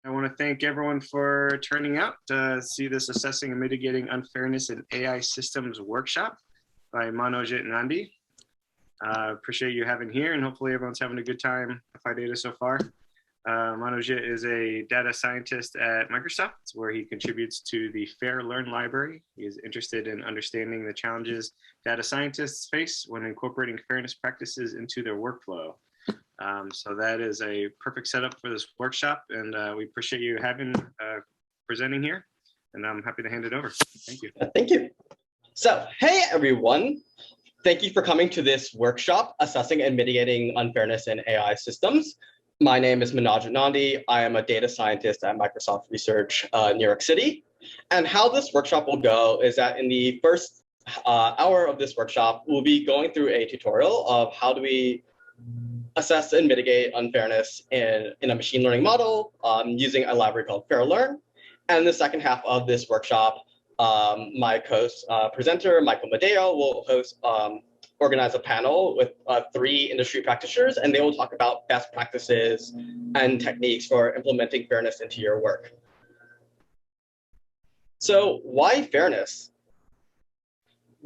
I want to thank everyone for turning out to see this Assessing and Mitigating Unfairness in AI Systems workshop by Manojit Nandi. Appreciate you having here, and hopefully everyone's having a good time with PyData so far. Manojit is a data scientist at Microsoft, where he contributes to the Fairlearn library. He is interested in understanding the challenges data scientists face when incorporating fairness practices into their workflow. So that is a perfect setup for this workshop, and we appreciate you presenting here, and I'm happy to hand it over. Thank you. Thank you. So, hey everyone. Thank you for coming to this workshop, Assessing and Mitigating Unfairness in AI Systems. My name is Manojit Nandi. I am a data scientist at Microsoft Research, New York City. And how this workshop will go is that in the first hour of this workshop, we'll be going through a tutorial of how do we assess and mitigate unfairness in a machine learning model using a library called Fairlearn. And in the second half of this workshop, my presenter, Michael Medeo, will organize a panel with 3 industry practitioners, and they will talk about best practices and techniques for implementing fairness into your work. So why fairness?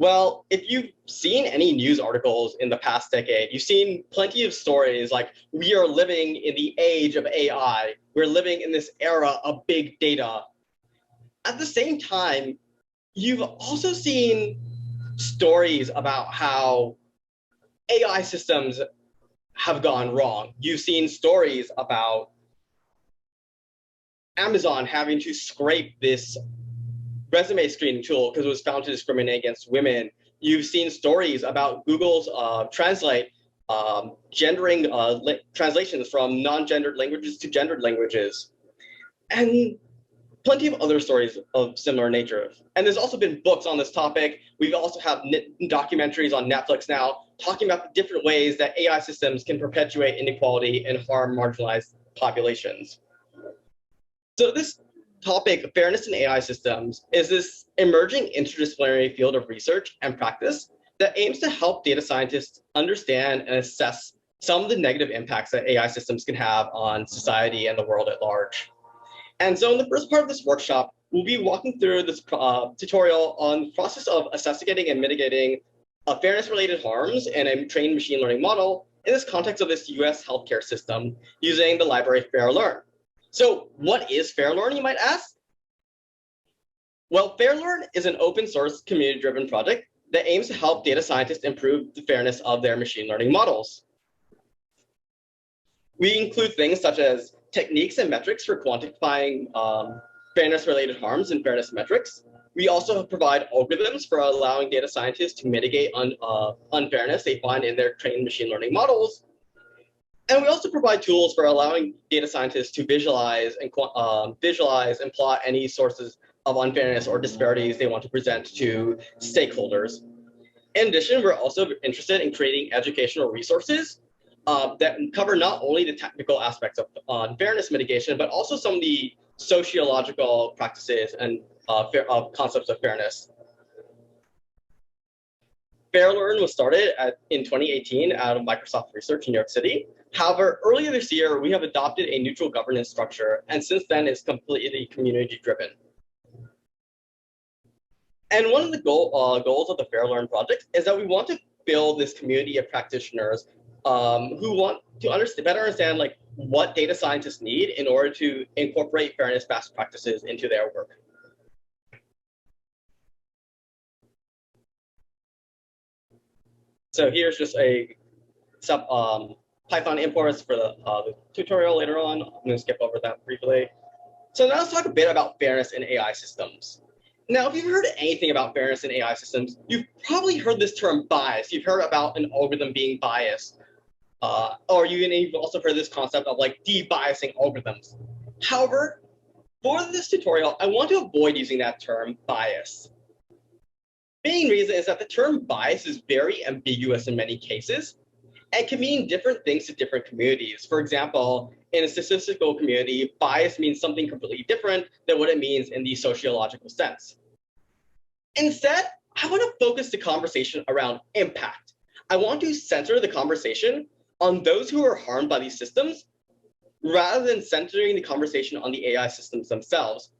Well, if you've seen any news articles in the past decade, you've seen plenty of stories like we are living in the age of AI. We're living in this era of big data. At the same time, you've also seen stories about how AI systems have gone wrong. You've seen stories about Amazon having to scrape this resume screening tool because it was found to discriminate against women. You've seen stories about Google's Translate gendering translations from non-gendered languages to gendered languages, and plenty of other stories of similar nature. And there's also been books on this topic. We also have documentaries on Netflix now talking about the different ways that AI systems can perpetuate inequality and harm marginalized populations. So this topic, fairness in AI systems, is this emerging interdisciplinary field of research and practice that aims to help data scientists understand and assess some of the negative impacts that AI systems can have on society and the world at large. And so in the first part of this workshop, we'll be walking through this tutorial on the process of assessing and mitigating fairness-related harms in a trained machine learning model in this context of this US healthcare system using the library Fairlearn. So what is Fairlearn, you might ask? Well, Fairlearn is an open source community-driven project that aims to help data scientists improve the fairness of their machine learning models. We include things such as techniques and metrics for quantifying fairness-related harms and fairness metrics. We also provide algorithms for allowing data scientists to mitigate unfairness they find in their trained machine learning models. And we also provide tools for allowing data scientists to visualize and plot any sources of unfairness or disparities they want to present to stakeholders. In addition, we're also interested in creating educational resources that cover not only the technical aspects of fairness mitigation, but also some of the sociological practices and concepts of fairness. Fairlearn was started in 2018 out of Microsoft Research in New York City. However, earlier this year, we have adopted a neutral governance structure, and since then, it's completely community-driven. And one of the goals of the Fairlearn project is that we want to build this community of practitioners who want to better understand like what data scientists need in order to incorporate fairness best practices into their work. So here's just a Python imports for the tutorial later on. I'm going to skip over that briefly. So now let's talk a bit about fairness in AI systems. Now, if you've heard anything about fairness in AI systems, you've probably heard this term bias. You've heard about an algorithm being biased. Or you've also heard this concept of like de-biasing algorithms. However, for this tutorial, I want to avoid using that term bias. Main reason is that the term bias is very ambiguous in many cases and can mean different things to different communities. For example, in a statistical community, bias means something completely different than what it means in the sociological sense. Instead, I want to focus the conversation around impact. I want to center the conversation on those who are harmed by these systems rather than centering the conversation on the AI systems themselves.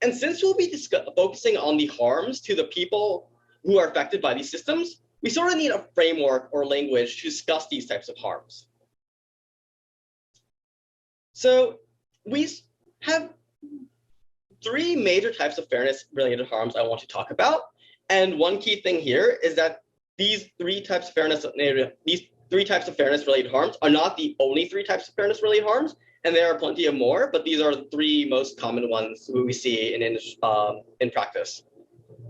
And since we'll be focusing on the harms to the people who are affected by these systems, we sort of need a framework or language to discuss these types of harms. So we have three major types of fairness-related harms I want to talk about. And one key thing here is that these three types of fairness-related harms are not the only three types of fairness-related harms, and there are plenty of more, but these are the three most common ones we see in practice.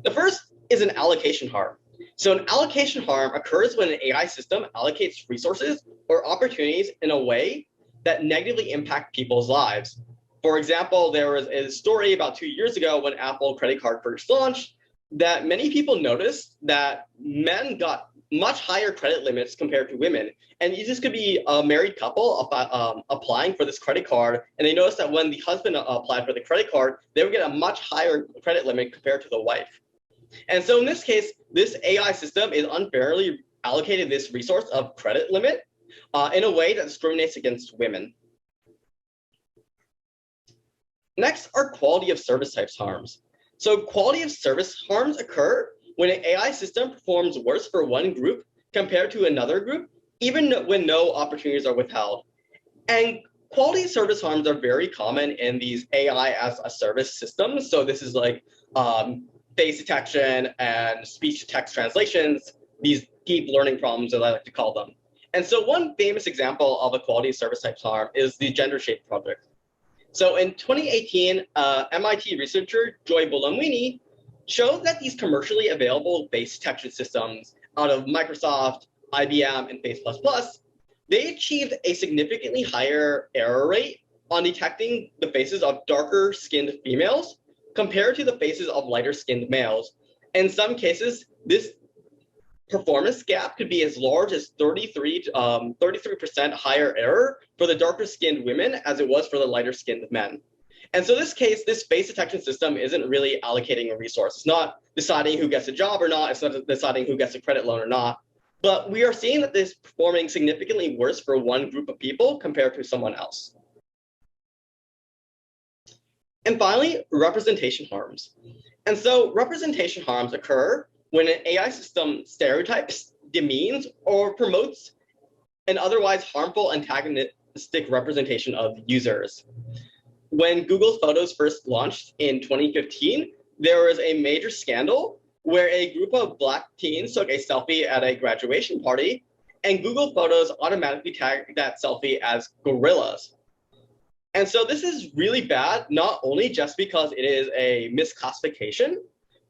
The first is an allocation harm. So an allocation harm occurs when an AI system allocates resources or opportunities in a way that negatively impact people's lives. For example, there was a story about 2 years ago when Apple credit card first launched that many people noticed that men got much higher credit limits compared to women. And this could be a married couple applying for this credit card, and they noticed that when the husband applied for the credit card, they would get a much higher credit limit compared to the wife. And so in this case, this AI system is unfairly allocated this resource of credit limit in a way that discriminates against women. Next are quality of service types harms. So quality of service harms occur when an AI system performs worse for one group compared to another group, even when no opportunities are withheld. And quality of service harms are very common in these AI as a service systems. So this is like face detection and speech-to-text translations, these deep learning problems, as I like to call them. And so one famous example of a quality of service types harm is the gender shape project. So in 2018, MIT researcher Joy Buolamwini showed that these commercially available face detection systems out of Microsoft, IBM, and Face++, they achieved a significantly higher error rate on detecting the faces of darker-skinned females compared to the faces of lighter-skinned males. In some cases, this performance gap could be as large as 33% higher error for the darker-skinned women as it was for the lighter-skinned men. And so in this case, this face detection system isn't really allocating a resource. It's not deciding who gets a job or not. It's not deciding who gets a credit loan or not. But we are seeing that this is performing significantly worse for one group of people compared to someone else. And finally, representation harms. And so representation harms occur when an AI system stereotypes, demeans, or promotes an otherwise harmful antagonistic representation of users. When Google Photos first launched in 2015, there was a major scandal where a group of Black teens took a selfie at a graduation party, and Google Photos automatically tagged that selfie as gorillas. And so this is really bad, not only just because it is a misclassification,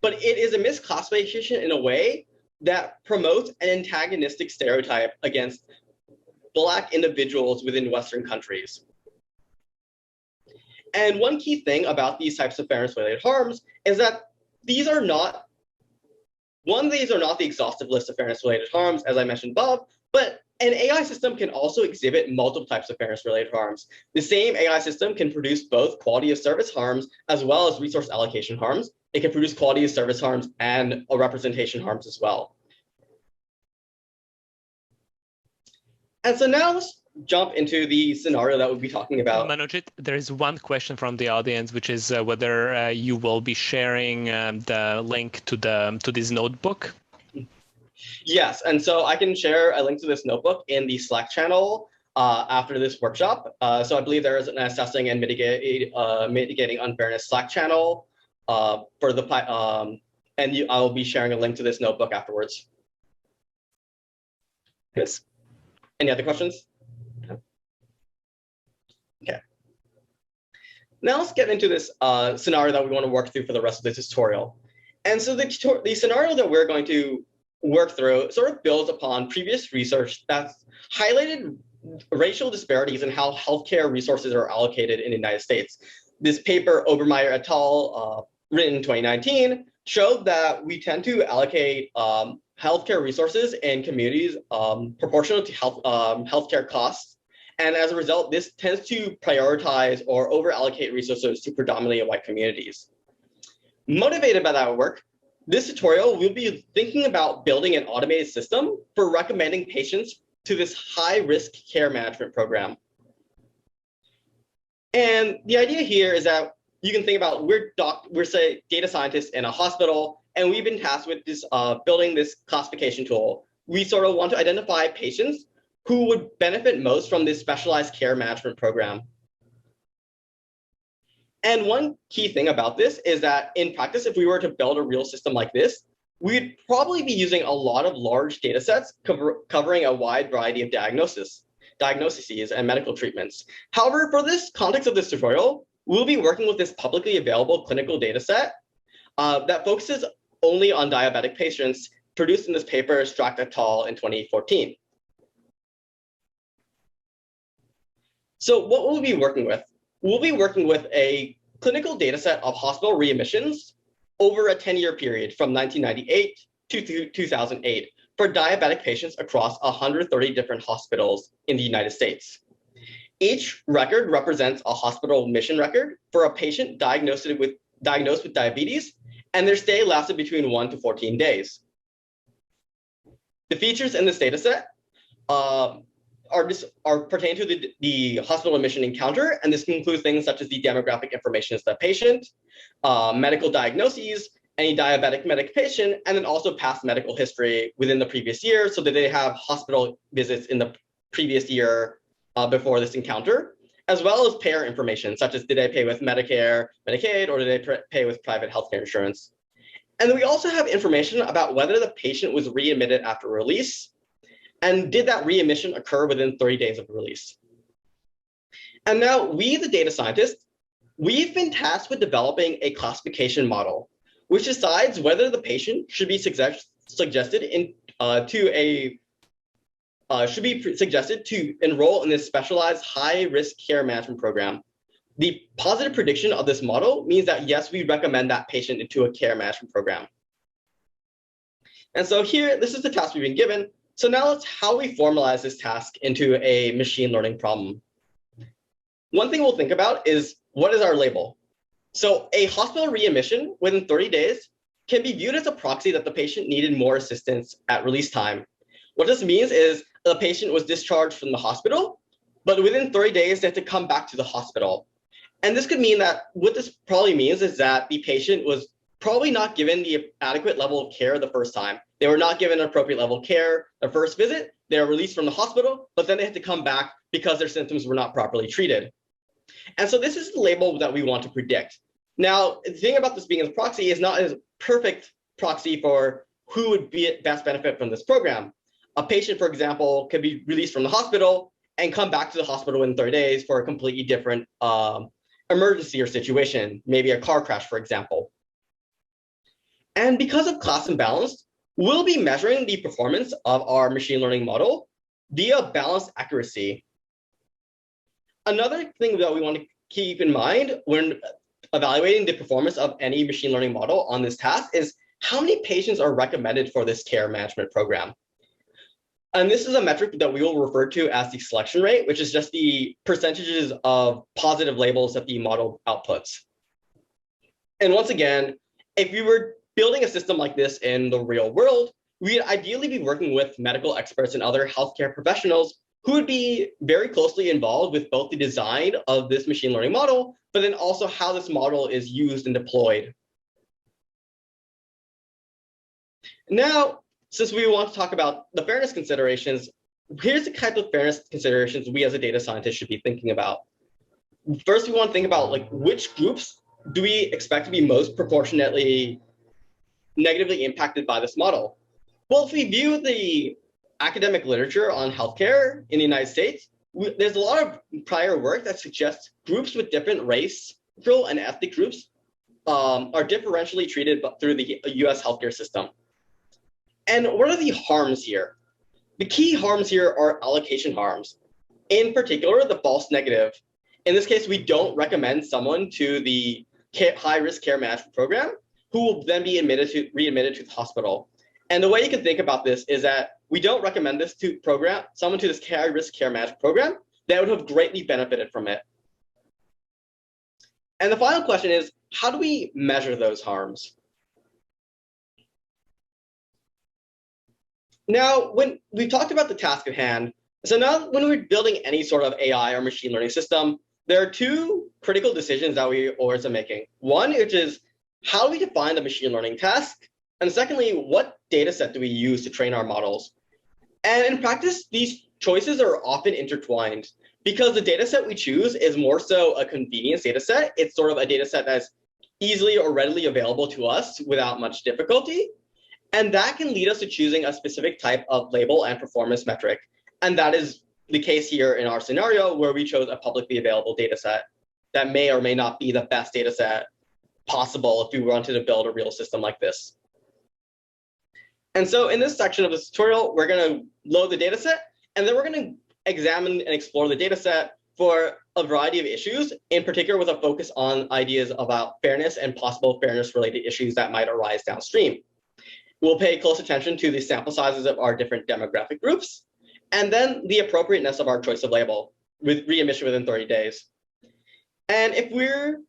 but it is a misclassification in a way that promotes an antagonistic stereotype against Black individuals within Western countries. And one key thing about these types of fairness-related harms is that these are not the exhaustive list of fairness-related harms, as I mentioned above, but an AI system can also exhibit multiple types of fairness-related harms. The same AI system can produce both quality of service harms as well as resource allocation harms. It can produce quality of service harms and representation harms as well. And so now let's jump into the scenario that we'll be talking about. Manojit, there is one question from the audience, which is whether you will be sharing the link to this notebook. Yes, and so I can share a link to this notebook in the Slack channel after this workshop. So I believe there is an assessing and mitigating unfairness Slack channel for the and I'll be sharing a link to this notebook afterwards. Yes. Any other questions? Okay. Now let's get into this scenario that we want to work through for the rest of the tutorial. And so the scenario that we're going to work through sort of builds upon previous research that's highlighted racial disparities in how healthcare resources are allocated in the United States. This paper, Obermeyer et al., written in 2019, showed that we tend to allocate healthcare resources in communities proportional to healthcare costs. And as a result, this tends to prioritize or over-allocate resources to predominantly white communities. Motivated by that work, this tutorial, we'll be thinking about building an automated system for recommending patients to this high-risk care management program. And the idea here is that you can think about we're say data scientists in a hospital, and we've been tasked with this building this classification tool. We sort of want to identify patients who would benefit most from this specialized care management program. And one key thing about this is that in practice, if we were to build a real system like this, we'd probably be using a lot of large data sets covering a wide variety of diagnoses and medical treatments. However, for this context of this tutorial, we'll be working with this publicly available clinical data set that focuses only on diabetic patients, produced in this paper, Strack et al. In 2014. So what will we be working with? We'll be working with a clinical data set of hospital readmissions over a 10-year period from 1998 to 2008 for diabetic patients across 130 different hospitals in the United States. Each record represents a hospital admission record for a patient diagnosed with diabetes, and their stay lasted between 1 to 14 days. The features in this data set pertain to the hospital admission encounter, and this includes things such as the demographic information of the patient, medical diagnoses, any diabetic medication, and then also past medical history within the previous year, so that they have hospital visits in the previous year before this encounter, as well as payer information, such as did they pay with Medicare, Medicaid, or did they pay with private healthcare insurance. And then we also have information about whether the patient was readmitted after release, and did that readmission occur within 30 days of release. And now we, the data scientists, we've been tasked with developing a classification model, which decides whether the patient should be suggested to enroll in this specialized high-risk care management program. The positive prediction of this model means that yes, we recommend that patient into a care management program. And so here, this is the task we've been given. So now let's how we formalize this task into a machine learning problem. One thing we'll think about is, what is our label? So a hospital readmission within 30 days can be viewed as a proxy that the patient needed more assistance at release time. What this means is the patient was discharged from the hospital, but within 30 days, they had to come back to the hospital. And this could mean that what this probably means is that the patient was probably not given the adequate level of care the first time. They were not given an appropriate level of care the first visit. They were released from the hospital, but then they had to come back because their symptoms were not properly treated. And so this is the label that we want to predict. Now, the thing about this being a proxy is not a perfect proxy for who would be best benefit from this program. A patient, for example, could be released from the hospital and come back to the hospital in 30 days for a completely different emergency or situation, maybe a car crash, for example. And because of class imbalance, we'll be measuring the performance of our machine learning model via balanced accuracy. Another thing that we want to keep in mind when evaluating the performance of any machine learning model on this task is how many patients are recommended for this care management program. And this is a metric that we will refer to as the selection rate, which is just the percentages of positive labels that the model outputs. And once again, if we were building a system like this in the real world, we'd ideally be working with medical experts and other healthcare professionals who would be very closely involved with both the design of this machine learning model, but then also how this model is used and deployed. Now, since we want to talk about the fairness considerations, here's the type of fairness considerations we as a data scientist should be thinking about. First, we want to think about which groups do we expect to be most proportionately negatively impacted by this model? Well, if we view the academic literature on healthcare in the United States, there's a lot of prior work that suggests groups with different racial and ethnic groups are differentially treated through the US healthcare system. And what are the harms here? The key harms here are allocation harms. In particular, the false negative. In this case, we don't recommend someone to the high-risk care management program who will then be readmitted to the hospital. And the way you can think about this is that we don't recommend this to someone to this high-risk care management program that would have greatly benefited from it. And the final question is, how do we measure those harms? Now, when we talked about the task at hand, so now when we're building any sort of AI or machine learning system, there are two critical decisions that we always are making. One, which is how do we define the machine learning task? And secondly, what data set do we use to train our models? And in practice, these choices are often intertwined because the data set we choose is more so a convenience data set. It's sort of a data set that's easily or readily available to us without much difficulty. And that can lead us to choosing a specific type of label and performance metric. And that is the case here in our scenario where we chose a publicly available data set that may or may not be the best data set possible if we wanted to build a real system like this. And so in this section of this tutorial, we're going to load the data set, and then we're going to examine and explore the data set for a variety of issues, in particular with a focus on ideas about fairness and possible fairness-related issues that might arise downstream. We'll pay close attention to the sample sizes of our different demographic groups, and then the appropriateness of our choice of label with readmission within 30 days. And if we're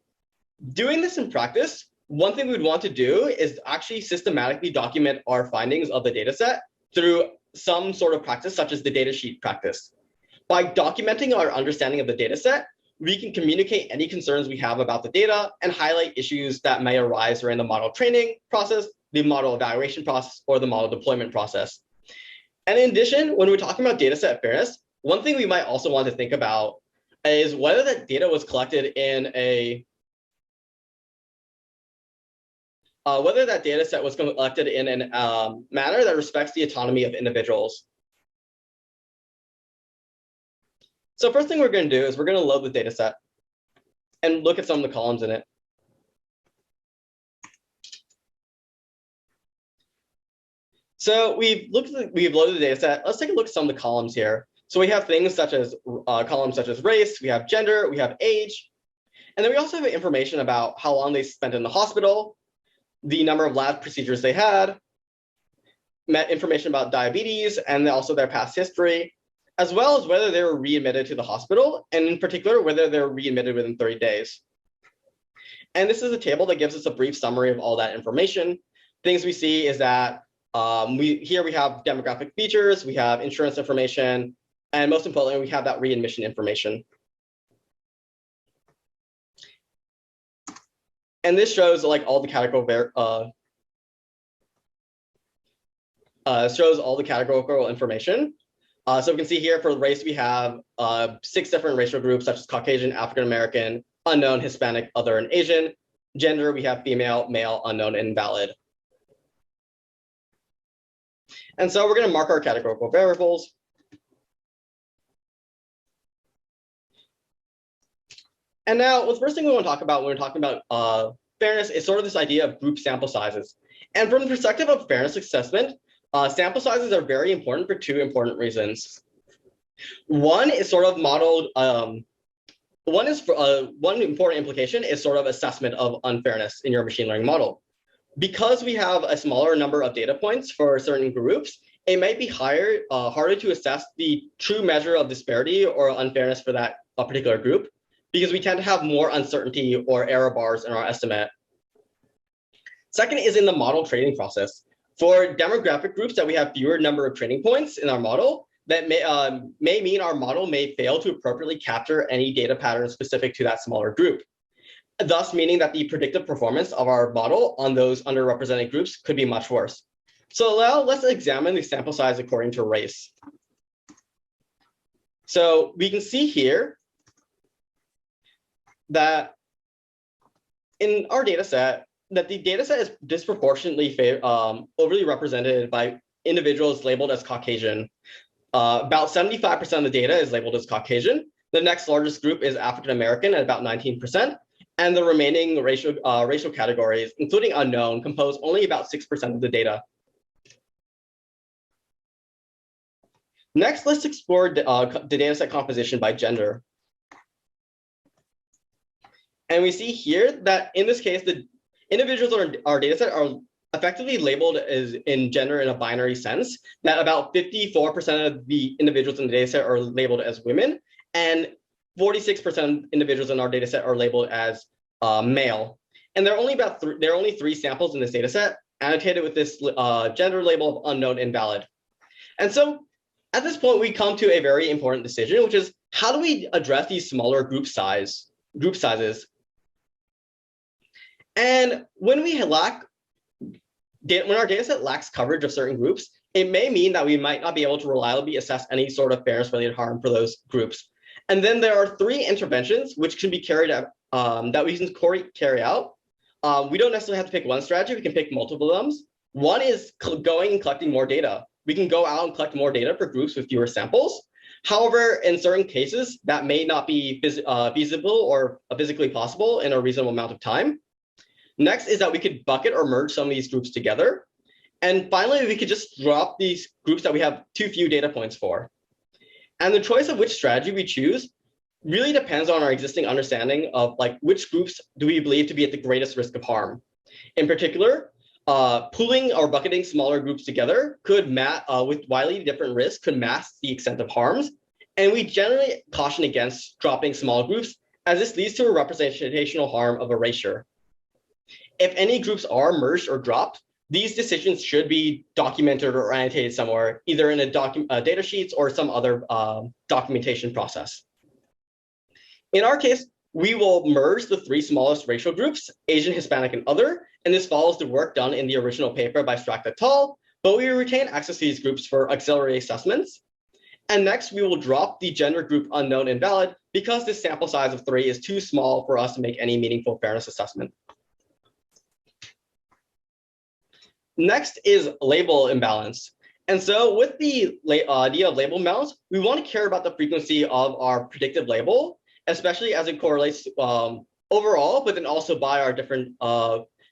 doing this in practice, one thing we'd want to do is actually systematically document our findings of the data set through some sort of practice, such as the data sheet practice. By documenting our understanding of the data set, we can communicate any concerns we have about the data and highlight issues that may arise during the model training process, the model evaluation process, or the model deployment process. And in addition, when we're talking about data set fairness, one thing we might also want to think about is whether that data was collected in a whether that data set was collected in a manner that respects the autonomy of individuals. So first thing we're going to do is we're going to load the data set and look at some of the columns in it. So we've loaded the data set. Let's take a look at some of the columns here. So we have things such as columns such as race, we have gender, we have age, and then we also have information about how long they spent in the hospital, the number of lab procedures they had, information about diabetes, and also their past history, as well as whether they were readmitted to the hospital, and in particular, whether they were readmitted within 30 days. And this is a table that gives us a brief summary of all that information. Things we see is that here we have demographic features, we have insurance information, and most importantly, we have that readmission information. And this shows like all the categorical information. So we can see here for race, we have 6 different racial groups such as Caucasian, African American, unknown, Hispanic, other, and Asian. Gender, we have female, male, unknown, and invalid. And so we're going to mark our categorical variables. And now the first thing we want to talk about when we're talking about fairness is sort of this idea of group sample sizes. And from the perspective of fairness assessment, sample sizes are very important for 2 important reasons. One is sort of modeled, one important implication is sort of assessment of unfairness in your machine learning model. Because we have a smaller number of data points for certain groups, it might be harder to assess the true measure of disparity or unfairness for that particular group, because we tend to have more uncertainty or error bars in our estimate. Second is in the model training process. For demographic groups that we have fewer number of training points in our model, that may mean our model may fail to appropriately capture any data patterns specific to that smaller group, thus meaning that the predictive performance of our model on those underrepresented groups could be much worse. So now let's examine the sample size according to race. So we can see here that in our data set, that the data set is disproportionately overly represented by individuals labeled as Caucasian. About 75% of the data is labeled as Caucasian. The next largest group is African American at about 19%. And the remaining racial categories, including unknown, compose only about 6% of the data. Next, let's explore the dataset composition by gender. And we see here that in this case, the individuals in our dataset are effectively labeled as in gender in a binary sense, that about 54% of the individuals in the dataset are labeled as women, and 46% of individuals in our data set are labeled as male. And there are only 3 samples in this data set annotated with this gender label of unknown invalid. And so at this point, we come to a very important decision, which is how do we address these smaller group sizes? And when our data set lacks coverage of certain groups, it may mean that we might not be able to reliably assess any sort of fairness-related harm for those groups. And then there are 3 interventions which can be carried out, that we can carry out. We don't necessarily have to pick one strategy, we can pick multiple of them. One is going and collecting more data. We can go out and collect more data for groups with fewer samples. However, in certain cases, that may not be feasible or physically possible in a reasonable amount of time. Next is that we could bucket or merge some of these groups together. And finally, we could just drop these groups that we have too few data points for. And the choice of which strategy we choose really depends on our existing understanding of which groups do we believe to be at the greatest risk of harm. In particular, pooling or bucketing smaller groups together could with widely different risks could mask the extent of harms. And we generally caution against dropping small groups, as this leads to a representational harm of erasure. If any groups are merged or dropped, these decisions should be documented or annotated somewhere, either in a data sheets or some other documentation process. In our case, we will merge the 3 smallest racial groups, Asian, Hispanic, and other, and this follows the work done in the original paper by Strack et al., but we retain access to these groups for auxiliary assessments. And next, we will drop the gender group unknown invalid because this sample size of 3 is too small for us to make any meaningful fairness assessment. Next is label imbalance. And so with the idea of label imbalance, we want to care about the frequency of our predicted label, especially as it correlates overall, but then also by our different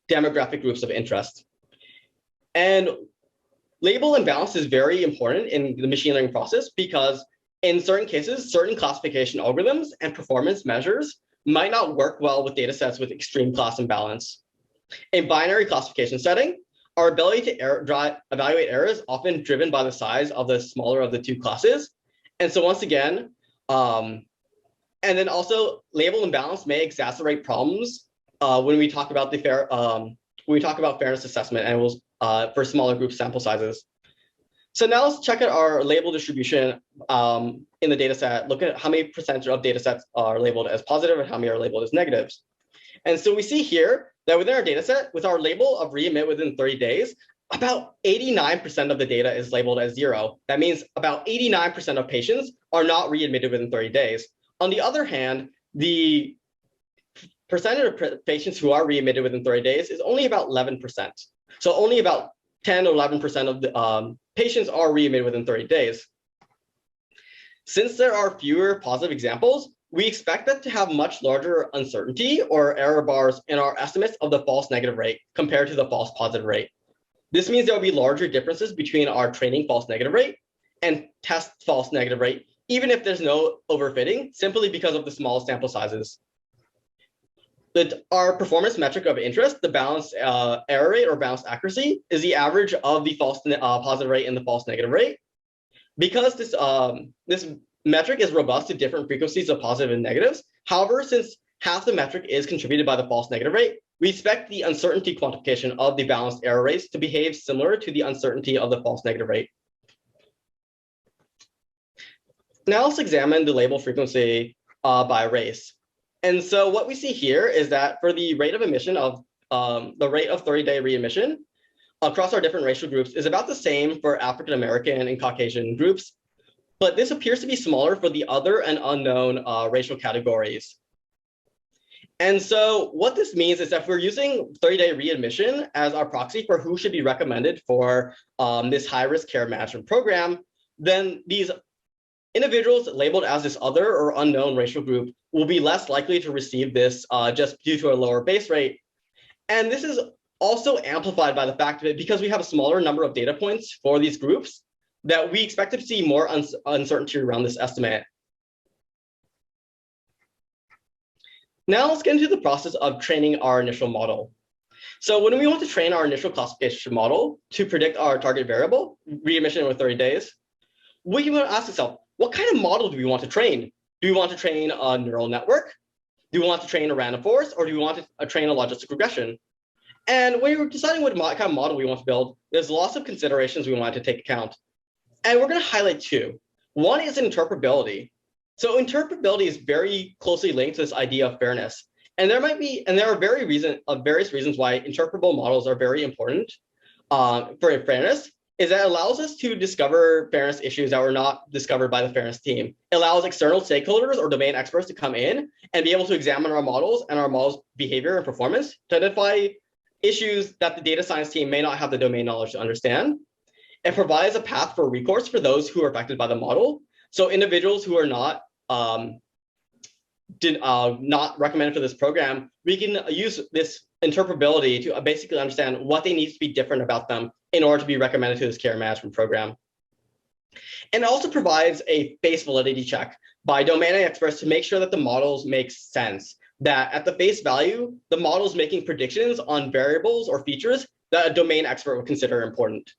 demographic groups of interest. And label imbalance is very important in the machine learning process because in certain cases, certain classification algorithms and performance measures might not work well with data sets with extreme class imbalance. In binary classification setting, our ability to evaluate error is often driven by the size of the smaller of the 2 classes. And so once again, and then also label imbalance may exacerbate problems when we talk about fairness assessment and for smaller group sample sizes. So now let's check out our label distribution in the data set, look at how many percentage of data sets are labeled as positive and how many are labeled as negatives. And so we see here that within our data set, with our label of readmit within 30 days, about 89% of the data is labeled as 0. That means about 89% of patients are not readmitted within 30 days. On the other hand, the percentage of patients who are readmitted within 30 days is only about 11%. So only about 10 or 11% of the patients are readmitted within 30 days. Since there are fewer positive examples, we expect that to have much larger uncertainty or error bars in our estimates of the false negative rate compared to the false positive rate. This means there will be larger differences between our training false negative rate and test false negative rate, even if there's no overfitting, simply because of the small sample sizes. Our performance metric of interest, the balanced error rate or balanced accuracy, is the average of the false positive rate and the false negative rate. Because this metric is robust to different frequencies of positive and negatives. However, since half the metric is contributed by the false negative rate, we expect the uncertainty quantification of the balanced error rates to behave similar to the uncertainty of the false negative rate. Now let's examine the label frequency by race. And so what we see here is that for the rate of emission of the rate of 30-day readmission across our different racial groups is about the same for African American and Caucasian groups, but this appears to be smaller for the other and unknown racial categories. And so what this means is that if we're using 30-day readmission as our proxy for who should be recommended for this high-risk care management program, then these individuals labeled as this other or unknown racial group will be less likely to receive this just due to a lower base rate. And this is also amplified by the fact that because we have a smaller number of data points for these groups, that we expect to see more uncertainty around this estimate. Now let's get into the process of training our initial model. So when we want to train our initial classification model to predict our target variable, readmission with 30 days, we can ask ourselves, what kind of model do we want to train? Do we want to train a neural network? Do we want to train a random forest? Or do we want to train a logistic regression? And when we're deciding what kind of model we want to build, there's lots of considerations we want to take account. And we're going to highlight two. One is interpretability. So interpretability is very closely linked to this idea of fairness. And there are various reasons why interpretable models are very important for fairness, is that it allows us to discover fairness issues that were not discovered by the fairness team. It allows external stakeholders or domain experts to come in and be able to examine our models and our models' behavior and performance to identify issues that the data science team may not have the domain knowledge to understand. It provides a path for recourse for those who are affected by the model. So individuals who are not recommended for this program, we can use this interpretability to basically understand what they need to be different about them in order to be recommended to this care management program. And it also provides a face validity check by domain experts to make sure that the models make sense, that at the face value, the model is making predictions on variables or features that a domain expert would consider important.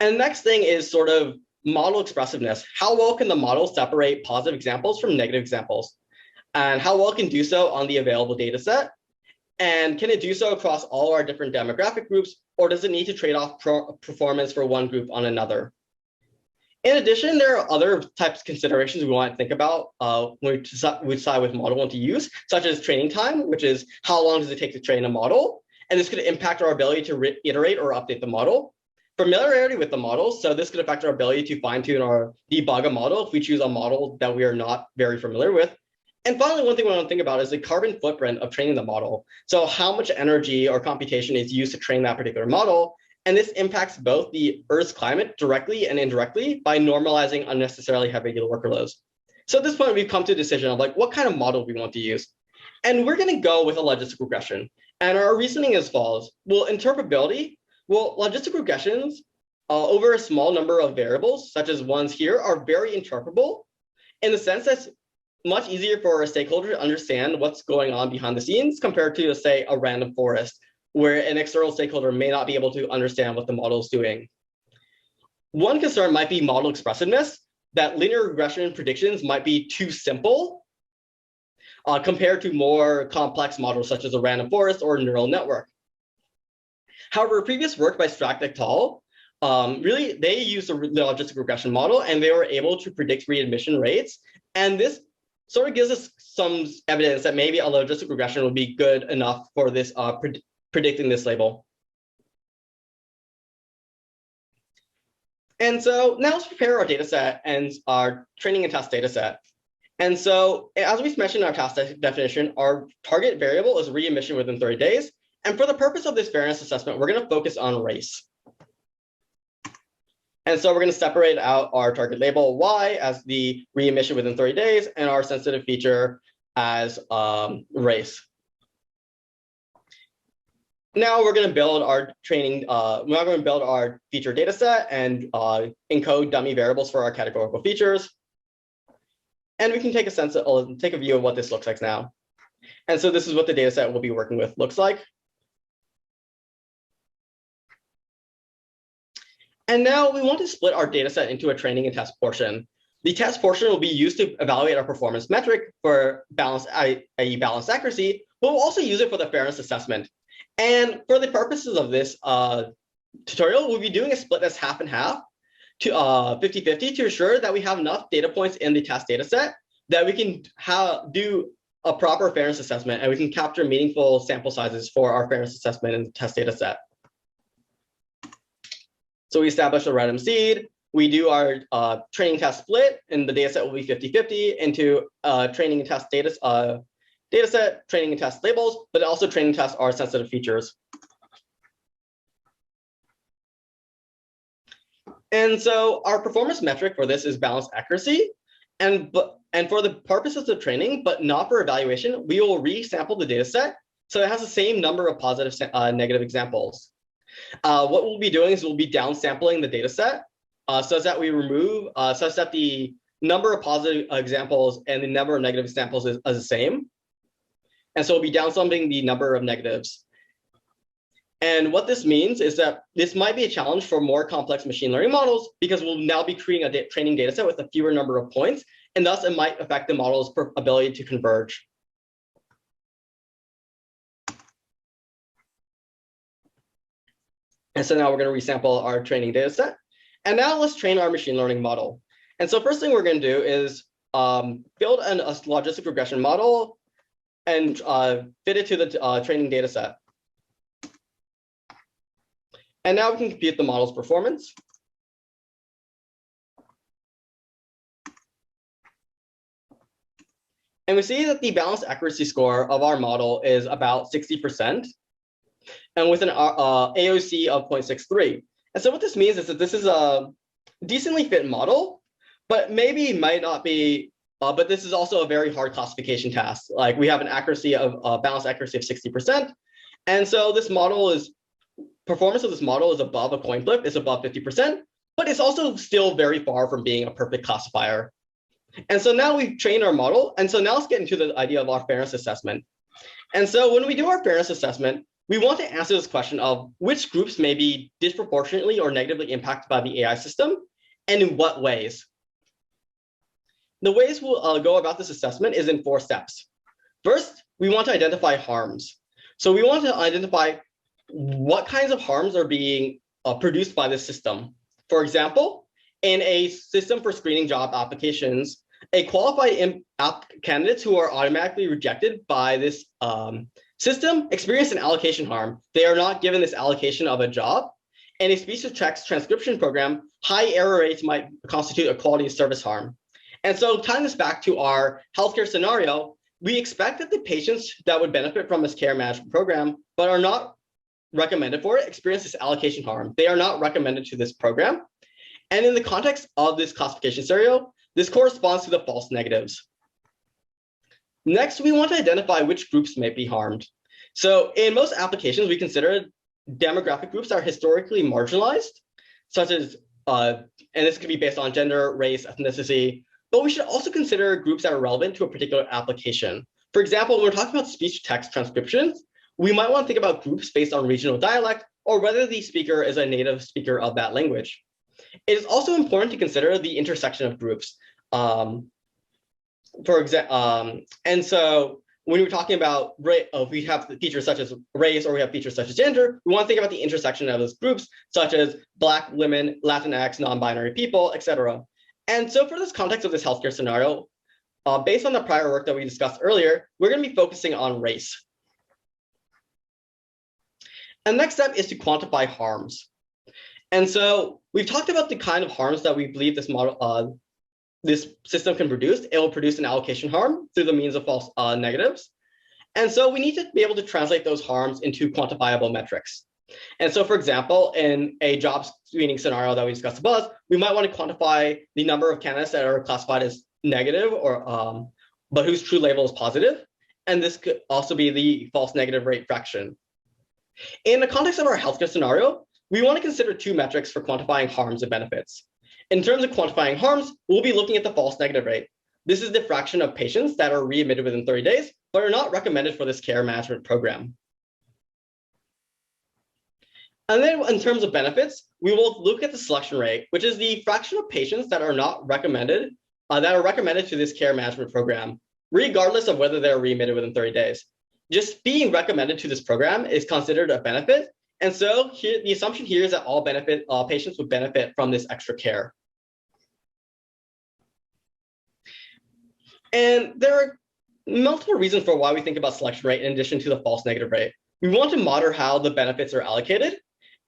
And the next thing is sort of model expressiveness. How well can the model separate positive examples from negative examples? And how well it can do so on the available data set? And can it do so across all our different demographic groups, or does it need to trade off performance for one group on another? In addition, there are other types of considerations we want to think about when we decide which model we want to use, such as training time, which is how long does it take to train a model? And this could impact our ability to iterate or update the model. Familiarity with the model, so this could affect our ability to fine-tune or debug a model if we choose a model that we are not very familiar with. And finally, one thing we want to think about is the carbon footprint of training the model. So how much energy or computation is used to train that particular model? And this impacts both the Earth's climate directly and indirectly by normalizing unnecessarily heavy workloads. So at this point, we've come to a decision of like what kind of model we want to use. And we're going to go with a logistic regression. And our reasoning is as follows. Well, interpretability, logistic regressions over a small number of variables, such as ones here, are very interpretable in the sense that it's much easier for a stakeholder to understand what's going on behind the scenes compared to, say, a random forest, where an external stakeholder may not be able to understand what the model is doing. One concern might be model expressiveness, that linear regression predictions might be too simple compared to more complex models such as a random forest or a neural network. However, previous work by Strack et al. Really, they used the logistic regression model and they were able to predict readmission rates. And this sort of gives us some evidence that maybe a logistic regression would be good enough for this predicting this label. And so now let's prepare our data set and our training and test data set. And so as we mentioned in our task definition, our target variable is readmission within 30 days. And for the purpose of this fairness assessment, we're going to focus on race. And so we're going to separate out our target label Y as the readmission within 30 days and our sensitive feature as race. Now we're going to build our training, we're now going to build our feature data set and encode dummy variables for our categorical features. And we can take a view of what this looks like now. And so this is what the data set we'll be working with looks like. And now we want to split our data set into a training and test portion. The test portion will be used to evaluate our performance metric for balanced accuracy, but we'll also use it for the fairness assessment. And for the purposes of this tutorial, we'll be doing a split that's half and half to 50-50 to ensure that we have enough data points in the test data set that we can do a proper fairness assessment and we can capture meaningful sample sizes for our fairness assessment in the test data set. So we establish a random seed. We do our training test split, and the data set will be 50-50 into training and test data set, training and test labels, but also training and test our sensitive features. And so our performance metric for this is balanced accuracy. And for the purposes of training, but not for evaluation, we will resample the data set so it has the same number of positive negative examples. What we'll be doing is we'll be downsampling the data set such that we remove, such that the number of positive examples and the number of negative examples is the same. And so we'll be downsampling the number of negatives. And what this means is that this might be a challenge for more complex machine learning models because we'll now be creating a training data set with a fewer number of points, and thus it might affect the model's ability to converge. And so now we're going to resample our training data set. And now let's train our machine learning model. And so first thing we're going to do is build a logistic regression model and fit it to the training data set. And now we can compute the model's performance. And we see that the balanced accuracy score of our model is about 60%, and with an AOC of 0.63. And so what this means is that this is a decently fit model, but maybe might not be, but this is also a very hard classification task. Like we have an accuracy of balanced accuracy of 60%. And so this model is, performance of this model is above a coin flip, it's above 50%, but it's also still very far from being a perfect classifier. And so now we've trained our model. And so now let's get into the idea of our fairness assessment. And so when we do our fairness assessment, we want to answer this question of which groups may be disproportionately or negatively impacted by the AI system, and in what ways. The ways we'll go about this assessment is in 4 steps. First, we want to identify harms. So we want to identify what kinds of harms are being produced by the system. For example, in a system for screening job applications, a qualified candidates who are automatically rejected by this system experience an allocation harm. They are not given this allocation of a job. In a speech-to-text transcription program, high error rates might constitute a quality of service harm. And so tying this back to our healthcare scenario, we expect that the patients that would benefit from this care management program, but are not recommended for it, experience this allocation harm. They are not recommended to this program. And in the context of this classification scenario, this corresponds to the false negatives. Next, we want to identify which groups may be harmed. So in most applications, we consider demographic groups that are historically marginalized, such as, and this could be based on gender, race, ethnicity, but we should also consider groups that are relevant to a particular application. For example, when we're talking about speech-to-text transcriptions, we might want to think about groups based on regional dialect or whether the speaker is a native speaker of that language. It is also important to consider the intersection of groups. For example, and so when we're talking about if we have features such as race or we have features such as gender, we want to think about the intersection of those groups, such as Black women, Latinx, non-binary people, etc. And so for this context of this healthcare scenario, based on the prior work that we discussed earlier, we're going to be focusing on race. And next step is to quantify harms. And so we've talked about the kind of harms that we believe this model, this system can produce. It will produce an allocation harm through the means of false negatives. And so we need to be able to translate those harms into quantifiable metrics. And so, for example, in a job screening scenario that we discussed above, we might want to quantify the number of candidates that are classified as negative or but whose true label is positive. And this could also be the false negative rate fraction. In the context of our healthcare scenario, we want to consider 2 metrics for quantifying harms and benefits. In terms of quantifying harms, we'll be looking at the false negative rate. This is the fraction of patients that are readmitted within 30 days, but are not recommended for this care management program. And then in terms of benefits, we will look at the selection rate, which is the fraction of patients that are not recommended, that are recommended to this care management program, regardless of whether they're readmitted within 30 days. Just being recommended to this program is considered a benefit. And so here, the assumption here is that all patients would benefit from this extra care. And there are multiple reasons for why we think about selection rate in addition to the false negative rate. We want to monitor how the benefits are allocated,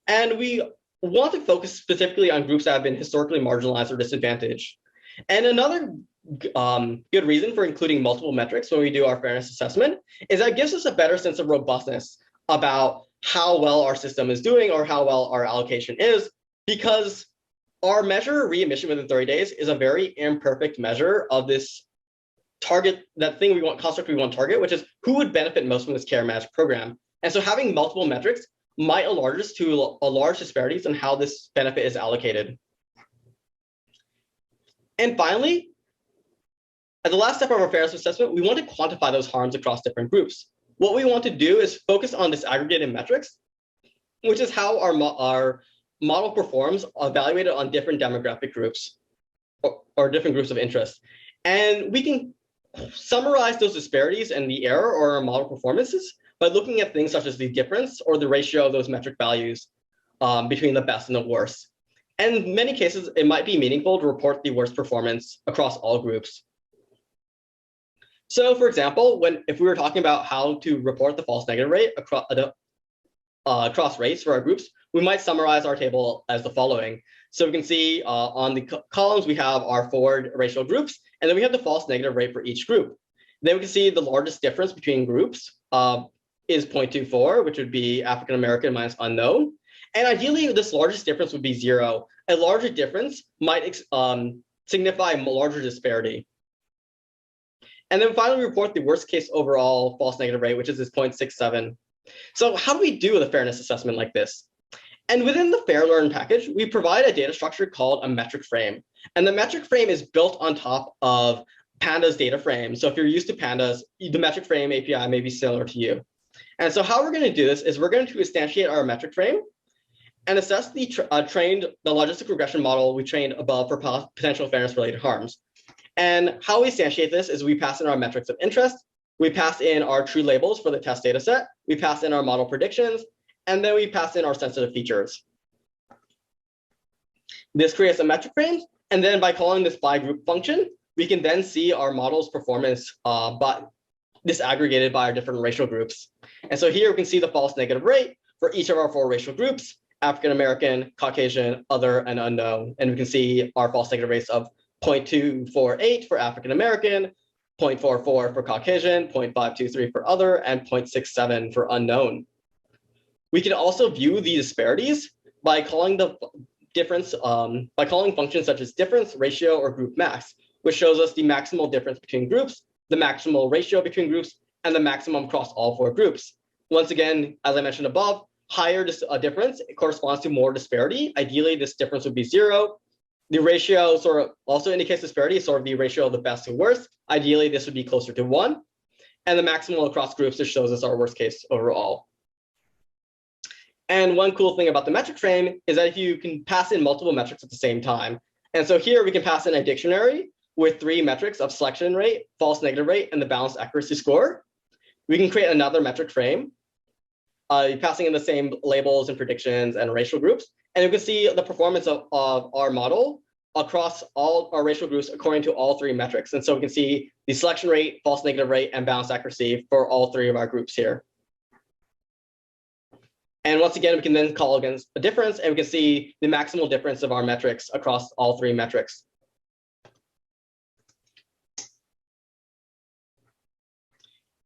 and we want to focus specifically on groups that have been historically marginalized or disadvantaged. And another good reason for including multiple metrics when we do our fairness assessment is that it gives us a better sense of robustness about how well our system is doing or how well our allocation is, because our measure readmission within 30 days is a very imperfect measure of this target, that thing we want, construct we want target, which is who would benefit most from this care management program. And so having multiple metrics might enlarge us to a large disparities in how this benefit is allocated. And finally, at the last step of our fairness assessment, we want to quantify those harms across different groups. What we want to do is focus on disaggregated metrics, which is how our model performs evaluated on different demographic groups or different groups of interest. And we can summarize those disparities and the error or our model performances by looking at things such as the difference or the ratio of those metric values between the best and the worst. And in many cases, it might be meaningful to report the worst performance across all groups. So for example, if we were talking about how to report the false negative rate across race for our groups, we might summarize our table as the following. So we can see on the columns, we have our 4 racial groups, and then we have the false negative rate for each group. Then we can see the largest difference between groups is 0.24, which would be African American minus unknown. And ideally, this largest difference would be 0. A larger difference might signify a larger disparity. And then finally, we report the worst case overall false negative rate, which is this 0.67. So how do we do with a fairness assessment like this? And within the Fairlearn package, we provide a data structure called a metric frame. And the metric frame is built on top of Pandas data frame. So if you're used to Pandas, the metric frame API may be similar to you. And so how we're going to do this is we're going to instantiate our metric frame and assess the logistic regression model we trained above for potential fairness related harms. And how we instantiate this is we pass in our metrics of interest, we pass in our true labels for the test data set, we pass in our model predictions, and then we pass in our sensitive features. This creates a metric frame, and then by calling this by group function, we can then see our model's performance disaggregated by our different racial groups. And so here we can see the false negative rate for each of our 4 racial groups: African American, Caucasian, other, and unknown. And we can see our false negative rates of 0.248 for African American, 0.44 for Caucasian, 0.523 for other, and 0.67 for unknown. We can also view the disparities by calling the difference, by calling functions such as difference, ratio, or group max, which shows us the maximal difference between groups, the maximal ratio between groups, and the maximum across all 4 groups. Once again, as I mentioned above, higher difference corresponds to more disparity. Ideally, this difference would be 0. The ratio sort of also indicates disparity, sort of the ratio of the best to worst. Ideally, this would be closer to 1. And the maximal across groups just shows us our worst case overall. And one cool thing about the metric frame is that if you can pass in multiple metrics at the same time. And so here we can pass in a dictionary with 3 metrics of selection rate, false negative rate, and the balanced accuracy score. We can create another metric frame, passing in the same labels and predictions and racial groups. And you can see the performance of our model across all our racial groups according to all 3 metrics. And so we can see the selection rate, false negative rate, and balanced accuracy for all 3 of our groups here. And once again, we can then call against a difference, and we can see the maximal difference of our metrics across all 3 metrics.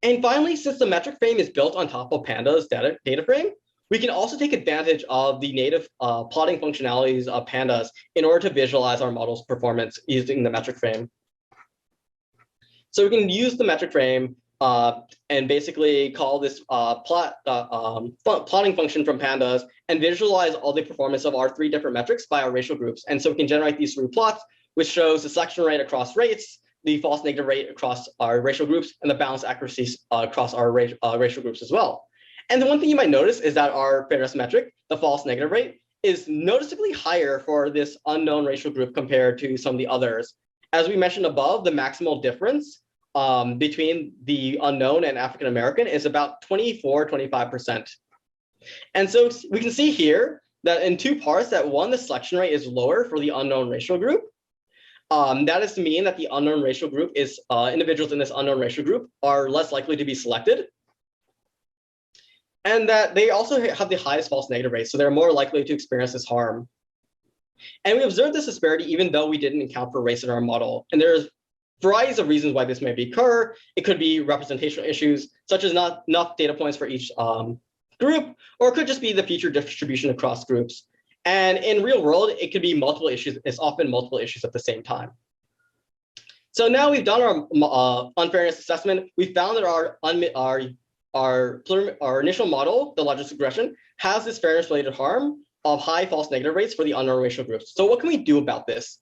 And finally, since the metric frame is built on top of Pandas data frame, we can also take advantage of the native plotting functionalities of Pandas in order to visualize our model's performance using the metric frame. So we can use the metric frame and basically call this plotting function from Pandas and visualize all the performance of our 3 different metrics by our racial groups. And so we can generate these 3 plots, which shows the selection rate across rates, the false negative rate across our racial groups, and the balanced accuracy across our racial groups as well. And the one thing you might notice is that our fairness metric, the false negative rate, is noticeably higher for this unknown racial group compared to some of the others. As we mentioned above, the maximal difference between the unknown and African American is about 24–25%. And so we can see here that in 2 parts, that one, the selection rate is lower for the unknown racial group. That is to mean that the unknown racial group is individuals in this unknown racial group are less likely to be selected. And that they also have the highest false negative rate, so they're more likely to experience this harm. And we observed this disparity even though we didn't account for race in our model. And there's varieties of reasons why this may occur. It could be representational issues, such as not enough data points for each group, or it could just be the feature distribution across groups. And in real world, it could be multiple issues. It's often multiple issues at the same time. So now we've done our unfairness assessment. We found that our initial model, the logistic regression, has this fairness-related harm of high false negative rates for the unknown racial groups. So what can we do about this?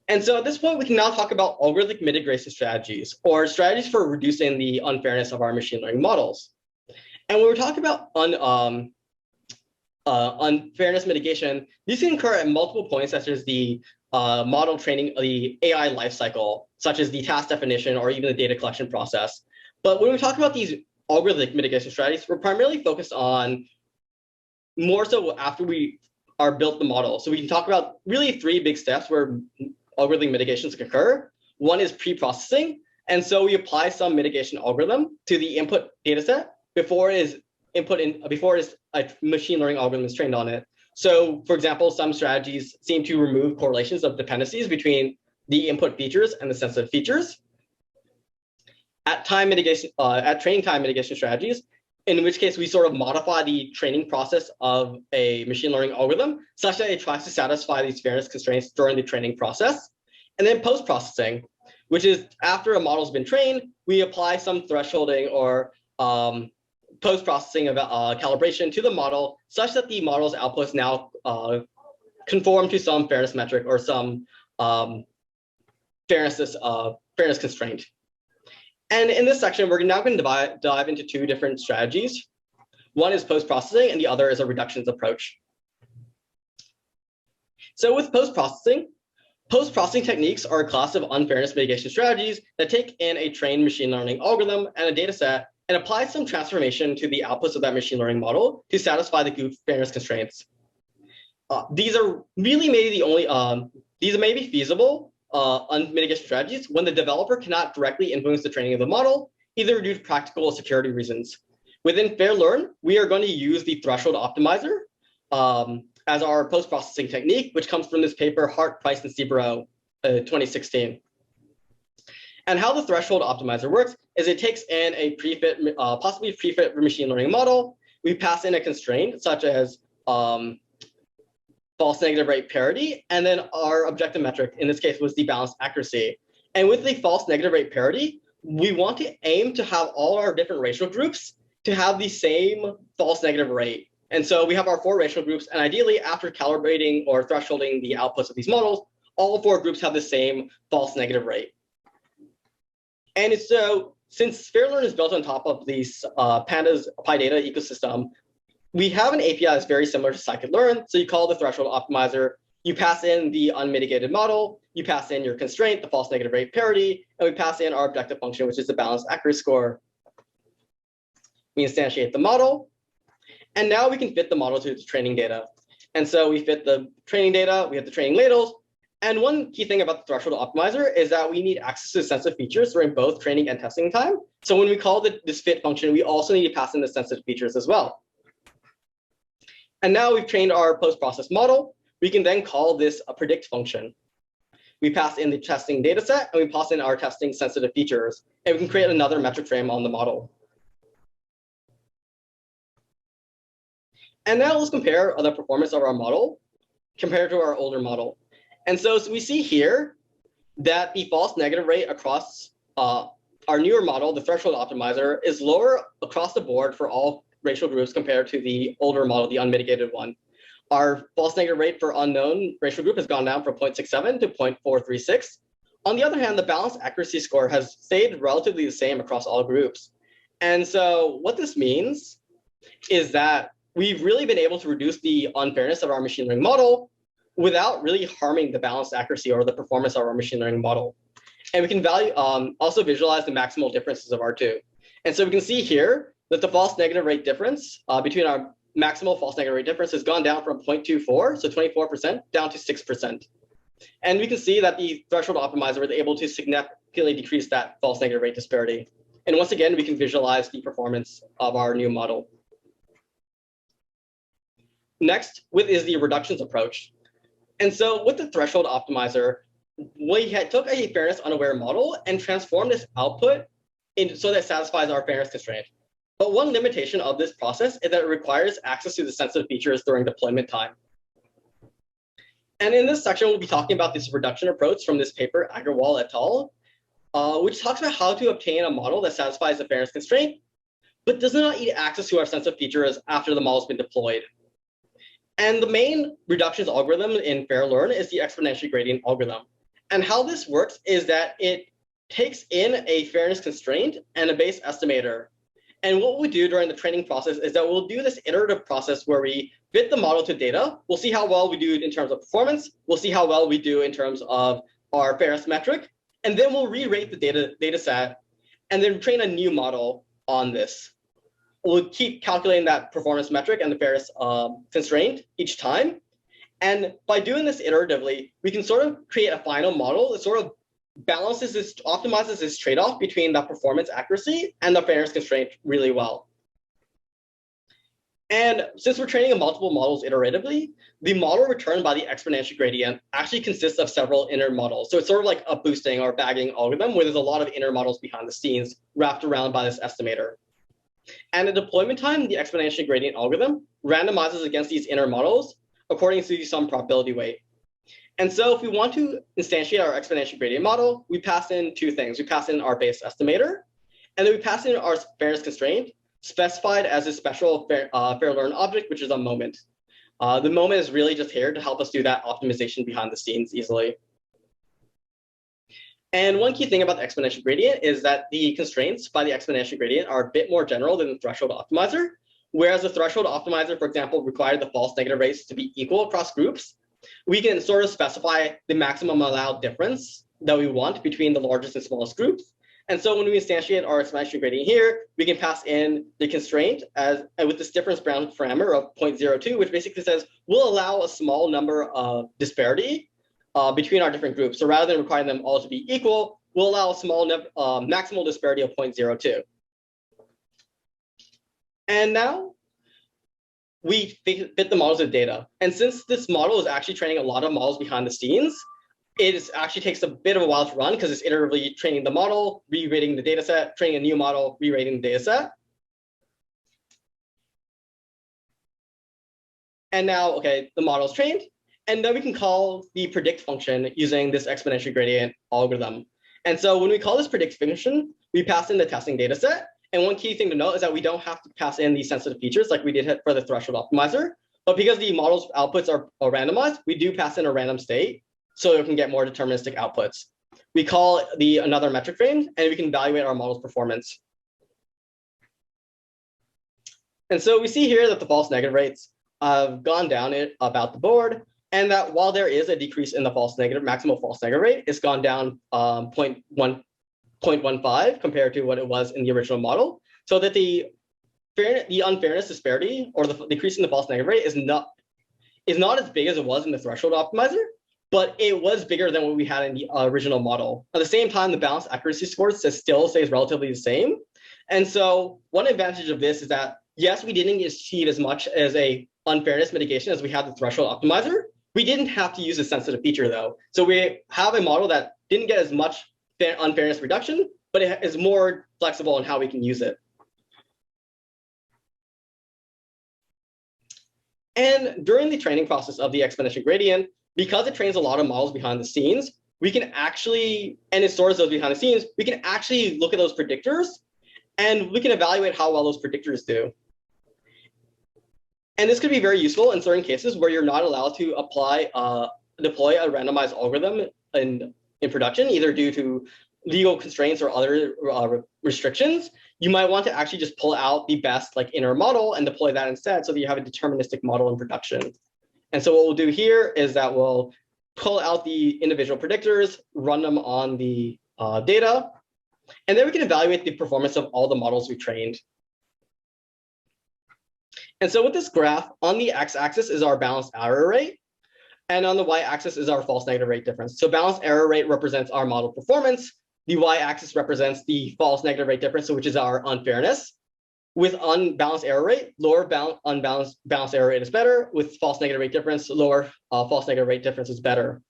And so at this point, we can now talk about algorithmic mitigation strategies, or strategies for reducing the unfairness of our machine learning models. And when we're talking about unfairness mitigation, these can occur at multiple points, such as the model training, the AI lifecycle, such as the task definition, or even the data collection process. But when we talk about these algorithmic mitigation strategies, we're primarily focused on more so after we built the model. So we can talk about really three big steps where algorithm mitigations occur. One is pre-processing. And so we apply some mitigation algorithm to the input data set before a machine learning algorithm is trained on it. So for example, some strategies seem to remove correlations of dependencies between the input features and the sensitive features. At training time mitigation strategies, in which case we sort of modify the training process of a machine learning algorithm such that it tries to satisfy these fairness constraints during the training process. And then post-processing, which is after a model's been trained, we apply some thresholding or post-processing of calibration to the model such that the model's outputs now conform to some fairness metric or some fairness constraint. And in this section, we're now going to dive into two different strategies. One is post-processing and the other is a reductions approach. So with post-processing techniques are a class of unfairness mitigation strategies that take in a trained machine learning algorithm and a data set and apply some transformation to the outputs of that machine learning model to satisfy the fairness constraints. These are really maybe the only, these may be feasible mitigation strategies when the developer cannot directly influence the training of the model, either due to practical or security reasons. Within Fairlearn, we are going to use the threshold optimizer as our post-processing technique, which comes from this paper, Hart, Price, and Sebro, 2016. And how the threshold optimizer works is it takes in a prefit, possibly prefit machine learning model. We pass in a constraint such as false negative rate parity, and then our objective metric in this case was the balanced accuracy. And with the false negative rate parity, we want to aim to have all our different racial groups to have the same false negative rate. And so we have our 4 racial groups, and ideally after calibrating or thresholding the outputs of these models, all 4 groups have the same false negative rate. And so since Fairlearn is built on top of these Pandas PyData ecosystem, we have an API that's very similar to scikit-learn. So you call the threshold optimizer, you pass in the unmitigated model, you pass in your constraint, the false negative rate parity, and we pass in our objective function, which is the balanced accuracy score. We instantiate the model, and now we can fit the model to the training data. And so we fit the training data, we have the training ladles, and one key thing about the threshold optimizer is that we need access to sensitive features during both training and testing time. So when we call this fit function, we also need to pass in the sensitive features as well. And now we've trained our post-process model. We can then call this a predict function. We pass in the testing data set and we pass in our testing sensitive features, and we can create another metric frame on the model. And now let's compare the performance of our model compared to our older model. And so we see here that the false negative rate across our newer model, the threshold optimizer, is lower across the board for all racial groups compared to the older model, the unmitigated one. Our false negative rate for unknown racial group has gone down from 0.67 to 0.436. On the other hand, the balanced accuracy score has stayed relatively the same across all groups. And so what this means is that we've really been able to reduce the unfairness of our machine learning model without really harming the balanced accuracy or the performance of our machine learning model. And we can also visualize the maximal differences of R2. And so we can see here that the false negative rate difference between our maximal false negative rate difference has gone down from 0.24, so 24%, down to 6%. And we can see that the threshold optimizer was able to significantly decrease that false negative rate disparity. And once again, we can visualize the performance of our new model. Next is the reductions approach. And so with the threshold optimizer, we took a fairness unaware model and transformed this output so that it satisfies our fairness constraint. But one limitation of this process is that it requires access to the sensitive features during deployment time. And in this section, we'll be talking about this reduction approach from this paper, Agarwal et al., which talks about how to obtain a model that satisfies the fairness constraint, but does not need access to our sensitive features after the model's been deployed. And the main reductions algorithm in Fairlearn is the exponential gradient algorithm. And how this works is that it takes in a fairness constraint and a base estimator. And what we do during the training process is that we'll do this iterative process where we fit the model to data. We'll see how well we do in terms of performance. We'll see how well we do in terms of our fairness metric. And then we'll re-rate the data set and then train a new model on this. We'll keep calculating that performance metric and the fairness constraint each time. And by doing this iteratively, we can sort of create a final model that sort of optimizes this trade-off between the performance accuracy and the fairness constraint really well. And since we're training multiple models iteratively, the model returned by the exponential gradient actually consists of several inner models. So it's sort of like a boosting or bagging algorithm where there's a lot of inner models behind the scenes wrapped around by this estimator. And at deployment time, the exponential gradient algorithm randomizes against these inner models according to some probability weight. And so if we want to instantiate our exponential gradient model, we pass in two things. We pass in our base estimator, and then we pass in our fairness constraint, specified as a special Fairlearn object, which is a moment. The moment is really just here to help us do that optimization behind the scenes easily. And one key thing about the exponential gradient is that the constraints by the exponential gradient are a bit more general than the threshold optimizer. Whereas the threshold optimizer, for example, required the false negative rates to be equal across groups, we can sort of specify the maximum allowed difference that we want between the largest and smallest groups. And so when we instantiate our exponential gradient here, we can pass in the constraint with this difference bound parameter of 0.02, which basically says we'll allow a small number of disparity between our different groups. So rather than requiring them all to be equal, we'll allow a small maximal disparity of 0.02. And now we fit the models with data. And since this model is actually training a lot of models behind the scenes, it actually takes a bit of a while to run because it's iteratively training the model, re-rating the data set, training a new model, re-rating the data set. And now, okay, the model is trained. And then we can call the predict function using this exponential gradient algorithm. And so when we call this predict function, we pass in the testing data set. And one key thing to note is that we don't have to pass in these sensitive features like we did for the threshold optimizer. But because the model's outputs are randomized, we do pass in a random state so we can get more deterministic outputs. We call another metric frame, and we can evaluate our model's performance. And so we see here that the false negative rates have gone down about the board, and that while there is a decrease in the maximal false negative rate, it's gone down 0.15 compared to what it was in the original model, so that the unfairness disparity or the decrease in the false negative rate is not as big as it was in the threshold optimizer, but it was bigger than what we had in the original model. At the same time, the balanced accuracy score still stays relatively the same. And so one advantage of this is that, yes, we didn't achieve as much as a unfairness mitigation as we had the threshold optimizer. We didn't have to use a sensitive feature though. So we have a model that didn't get as much unfairness reduction, but it is more flexible in how we can use it. And during the training process of the exponential gradient, because it trains a lot of models behind the scenes, we can actually, and it stores those behind the scenes, we can actually look at those predictors and we can evaluate how well those predictors do. And this could be very useful in certain cases where you're not allowed to deploy a randomized algorithm in production, either due to legal constraints or other restrictions. You might want to actually just pull out the best inner model and deploy that instead so that you have a deterministic model in production. And so what we'll do here is that we'll pull out the individual predictors, run them on the data, and then we can evaluate the performance of all the models we trained. And so with this graph, on the x-axis is our balanced error rate, and on the y-axis is our false negative rate difference. So balanced error rate represents our model performance. The y-axis represents the false negative rate difference, which is our unfairness. With unbalanced error rate, lower balanced error rate is better. With false negative rate difference, lower false negative rate difference is better.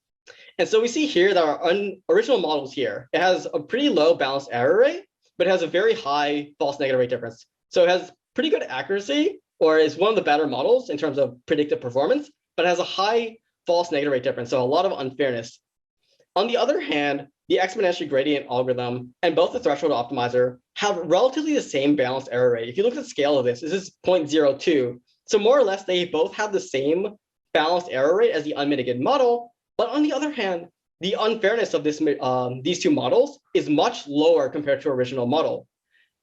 And so we see here that our original model is here. It has a pretty low balanced error rate, but it has a very high false negative rate difference. So it has pretty good accuracy, or is one of the better models in terms of predictive performance, but it has a high false negative rate difference, so a lot of unfairness. On the other hand, the exponential gradient algorithm and both the threshold optimizer have relatively the same balanced error rate. If you look at the scale of this is 0.02. So more or less, they both have the same balanced error rate as the unmitigated model. But on the other hand, the unfairness of these two models is much lower compared to original model.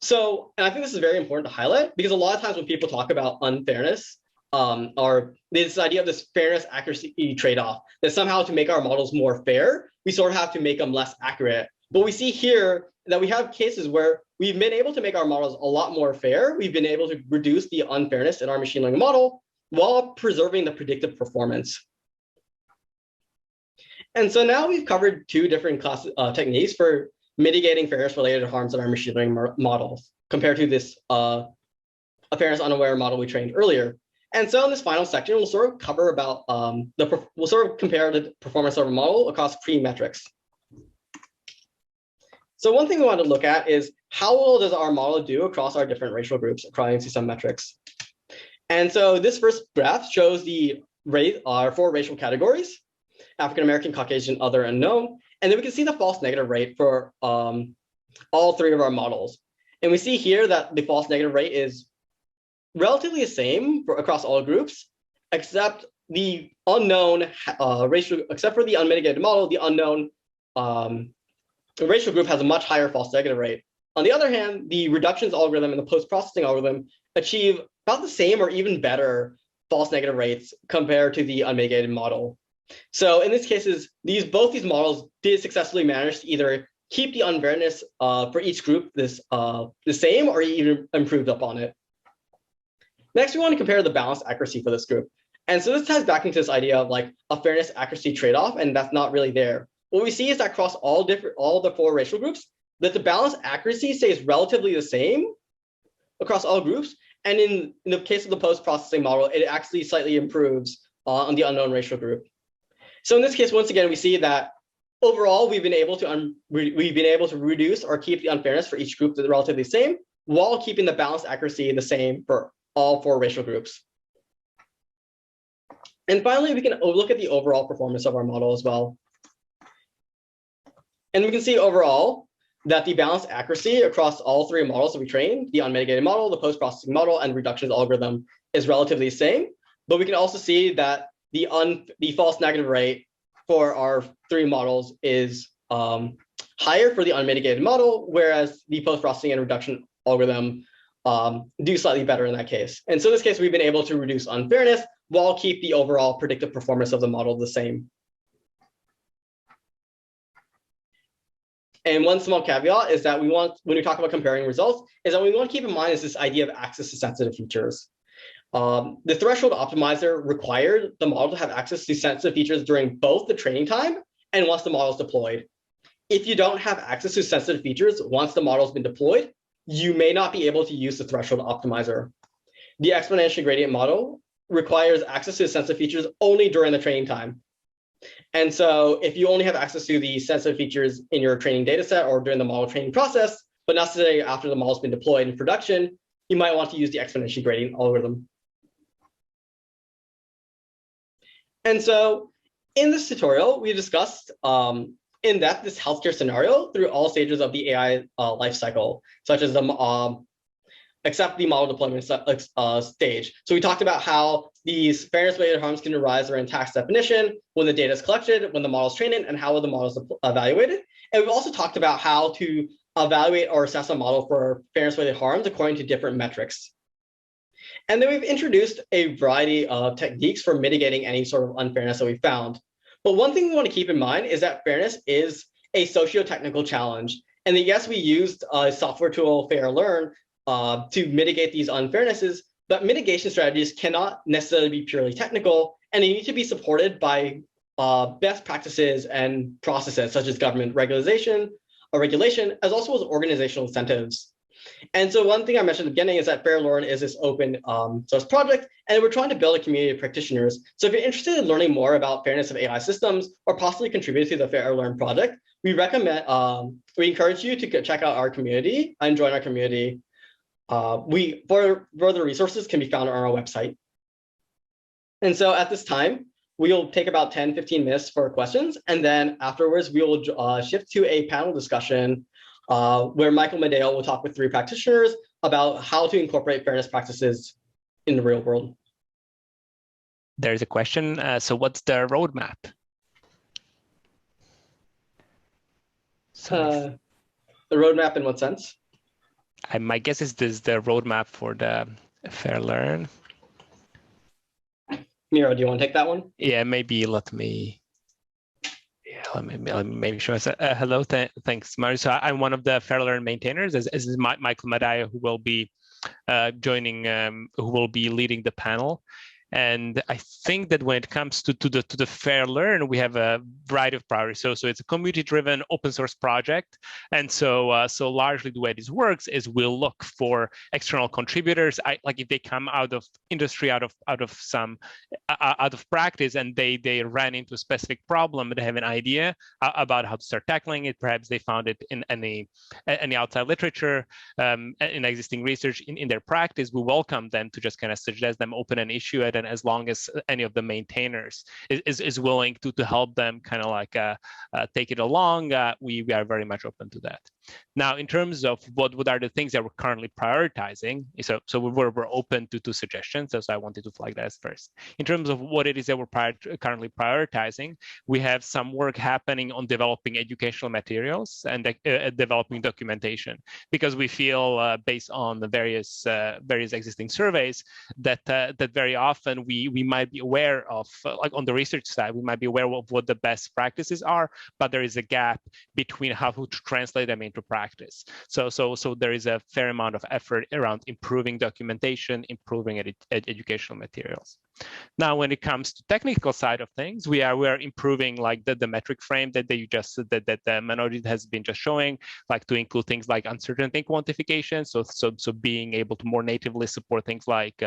So, and I think this is very important to highlight because a lot of times when people talk about unfairness, or this idea of this fairness accuracy trade-off, that somehow to make our models more fair, we sort of have to make them less accurate. But we see here that we have cases where we've been able to make our models a lot more fair. We've been able to reduce the unfairness in our machine learning model while preserving the predictive performance. And so now we've covered two different techniques for mitigating fairness-related harms in our machine learning models compared to this a fairness-unaware model we trained earlier. And so in this final section, we'll sort of cover about we'll sort of compare the performance of our model across three metrics. So one thing we want to look at is how well does our model do across our different racial groups according to some metrics. And so this first graph shows the rate our four racial categories: African American, Caucasian, other, unknown. And then we can see the false negative rate for all three of our models. And we see here that the false negative rate is relatively the same across all groups, except the unknown racial, except for the unmitigated model, the unknown racial group has a much higher false negative rate. On the other hand, the reductions algorithm and the post-processing algorithm achieve about the same or even better false negative rates compared to the unmitigated model. So in these cases, both these models did successfully manage to either keep the unfairness for each group the same or even improved upon it. Next, we want to compare the balanced accuracy for this group. And so this ties back into this idea of like a fairness accuracy trade-off, and that's not really there. What we see is that across all the four racial groups, that the balanced accuracy stays relatively the same across all groups. And in the case of the post-processing model, it actually slightly improves on the unknown racial group. So in this case, once again, we see that overall, we've been able to reduce or keep the unfairness for each group relatively the same, while keeping the balanced accuracy the same for all four racial groups. And finally, we can look at the overall performance of our model as well. And we can see overall that the balanced accuracy across all three models that we trained, the unmitigated model, the post-processing model, and reductions algorithm, is relatively the same. But we can also see that the false negative rate for our three models is higher for the unmitigated model, whereas the post-processing and reduction algorithm do slightly better in that case. And so in this case, we've been able to reduce unfairness while keep the overall predictive performance of the model the same. And one small caveat is that when we talk about comparing results, is that we want to keep in mind is this idea of access to sensitive features. The threshold optimizer required the model to have access to sensitive features during both the training time and once the model is deployed. If you don't have access to sensitive features once the model has been deployed, you may not be able to use the threshold optimizer. The exponential gradient model requires access to sensitive features only during the training time. And so if you only have access to the sensitive features in your training data set or during the model training process, but not necessarily after the model's been deployed in production, you might want to use the exponential gradient algorithm. And so in this tutorial, we discussed in depth this healthcare scenario through all stages of the AI lifecycle, such as except the model deployment stage. So we talked about how these fairness-related harms can arise during task definition, when the data is collected, when the model is trained, and how the model is evaluated. And we've also talked about how to evaluate or assess a model for fairness-related harms according to different metrics. And then we've introduced a variety of techniques for mitigating any sort of unfairness that we found. But one thing we want to keep in mind is that fairness is a socio-technical challenge. And that yes, we used a software tool, Fairlearn, to mitigate these unfairnesses, but mitigation strategies cannot necessarily be purely technical, and they need to be supported by best practices and processes such as government regulation, as also as organizational incentives. And so one thing I mentioned at the beginning is that Fairlearn is this open source project, and we're trying to build a community of practitioners. So if you're interested in learning more about fairness of AI systems or possibly contribute to the Fairlearn project, we encourage you to check out our community and join our community. Further resources can be found on our website. And so at this time, we'll take about 10-15 minutes for questions. And then afterwards, we will shift to a panel discussion where Michael Medeo will talk with 3 practitioners about how to incorporate fairness practices in the real world. There's a question. So what's the roadmap? The roadmap in what sense? My guess is this the roadmap for the Fairlearn. Miro, do you want to take that one? Yeah, maybe let me maybe show us. Hello, thanks, Mario. So I'm one of the Fairlearn maintainers, as is Michael Medeo, who will be joining, who will be leading the panel. And I think that when it comes to the Fairlearn, we have a variety of priorities. So it's a community-driven open source project. And so largely the way this works is we'll look for external contributors. Like if they come out of industry, out of practice, and they ran into a specific problem, they have an idea about how to start tackling it. Perhaps they found it in any outside literature, in existing research in their practice. We welcome them to just kind of suggest them open an issue at, and as long as any of the maintainers is willing to help them kind of like take it along, we are very much open to that. Now, in terms of what are the things that we're currently prioritizing, so we're open to suggestions. So I wanted to flag that as first. In terms of what it is that we're currently prioritizing, we have some work happening on developing educational materials and developing documentation, because we feel based on the various existing surveys that very often we might be aware of, like on the research side, we might be aware of what the best practices are, but there is a gap between how to translate them into practice. So there is a fair amount of effort around improving documentation, improving educational materials. Now, when it comes to technical side of things, we are improving like the metric frame that Manojit has been just showing, like to include things like uncertainty quantification. So being able to more natively support things like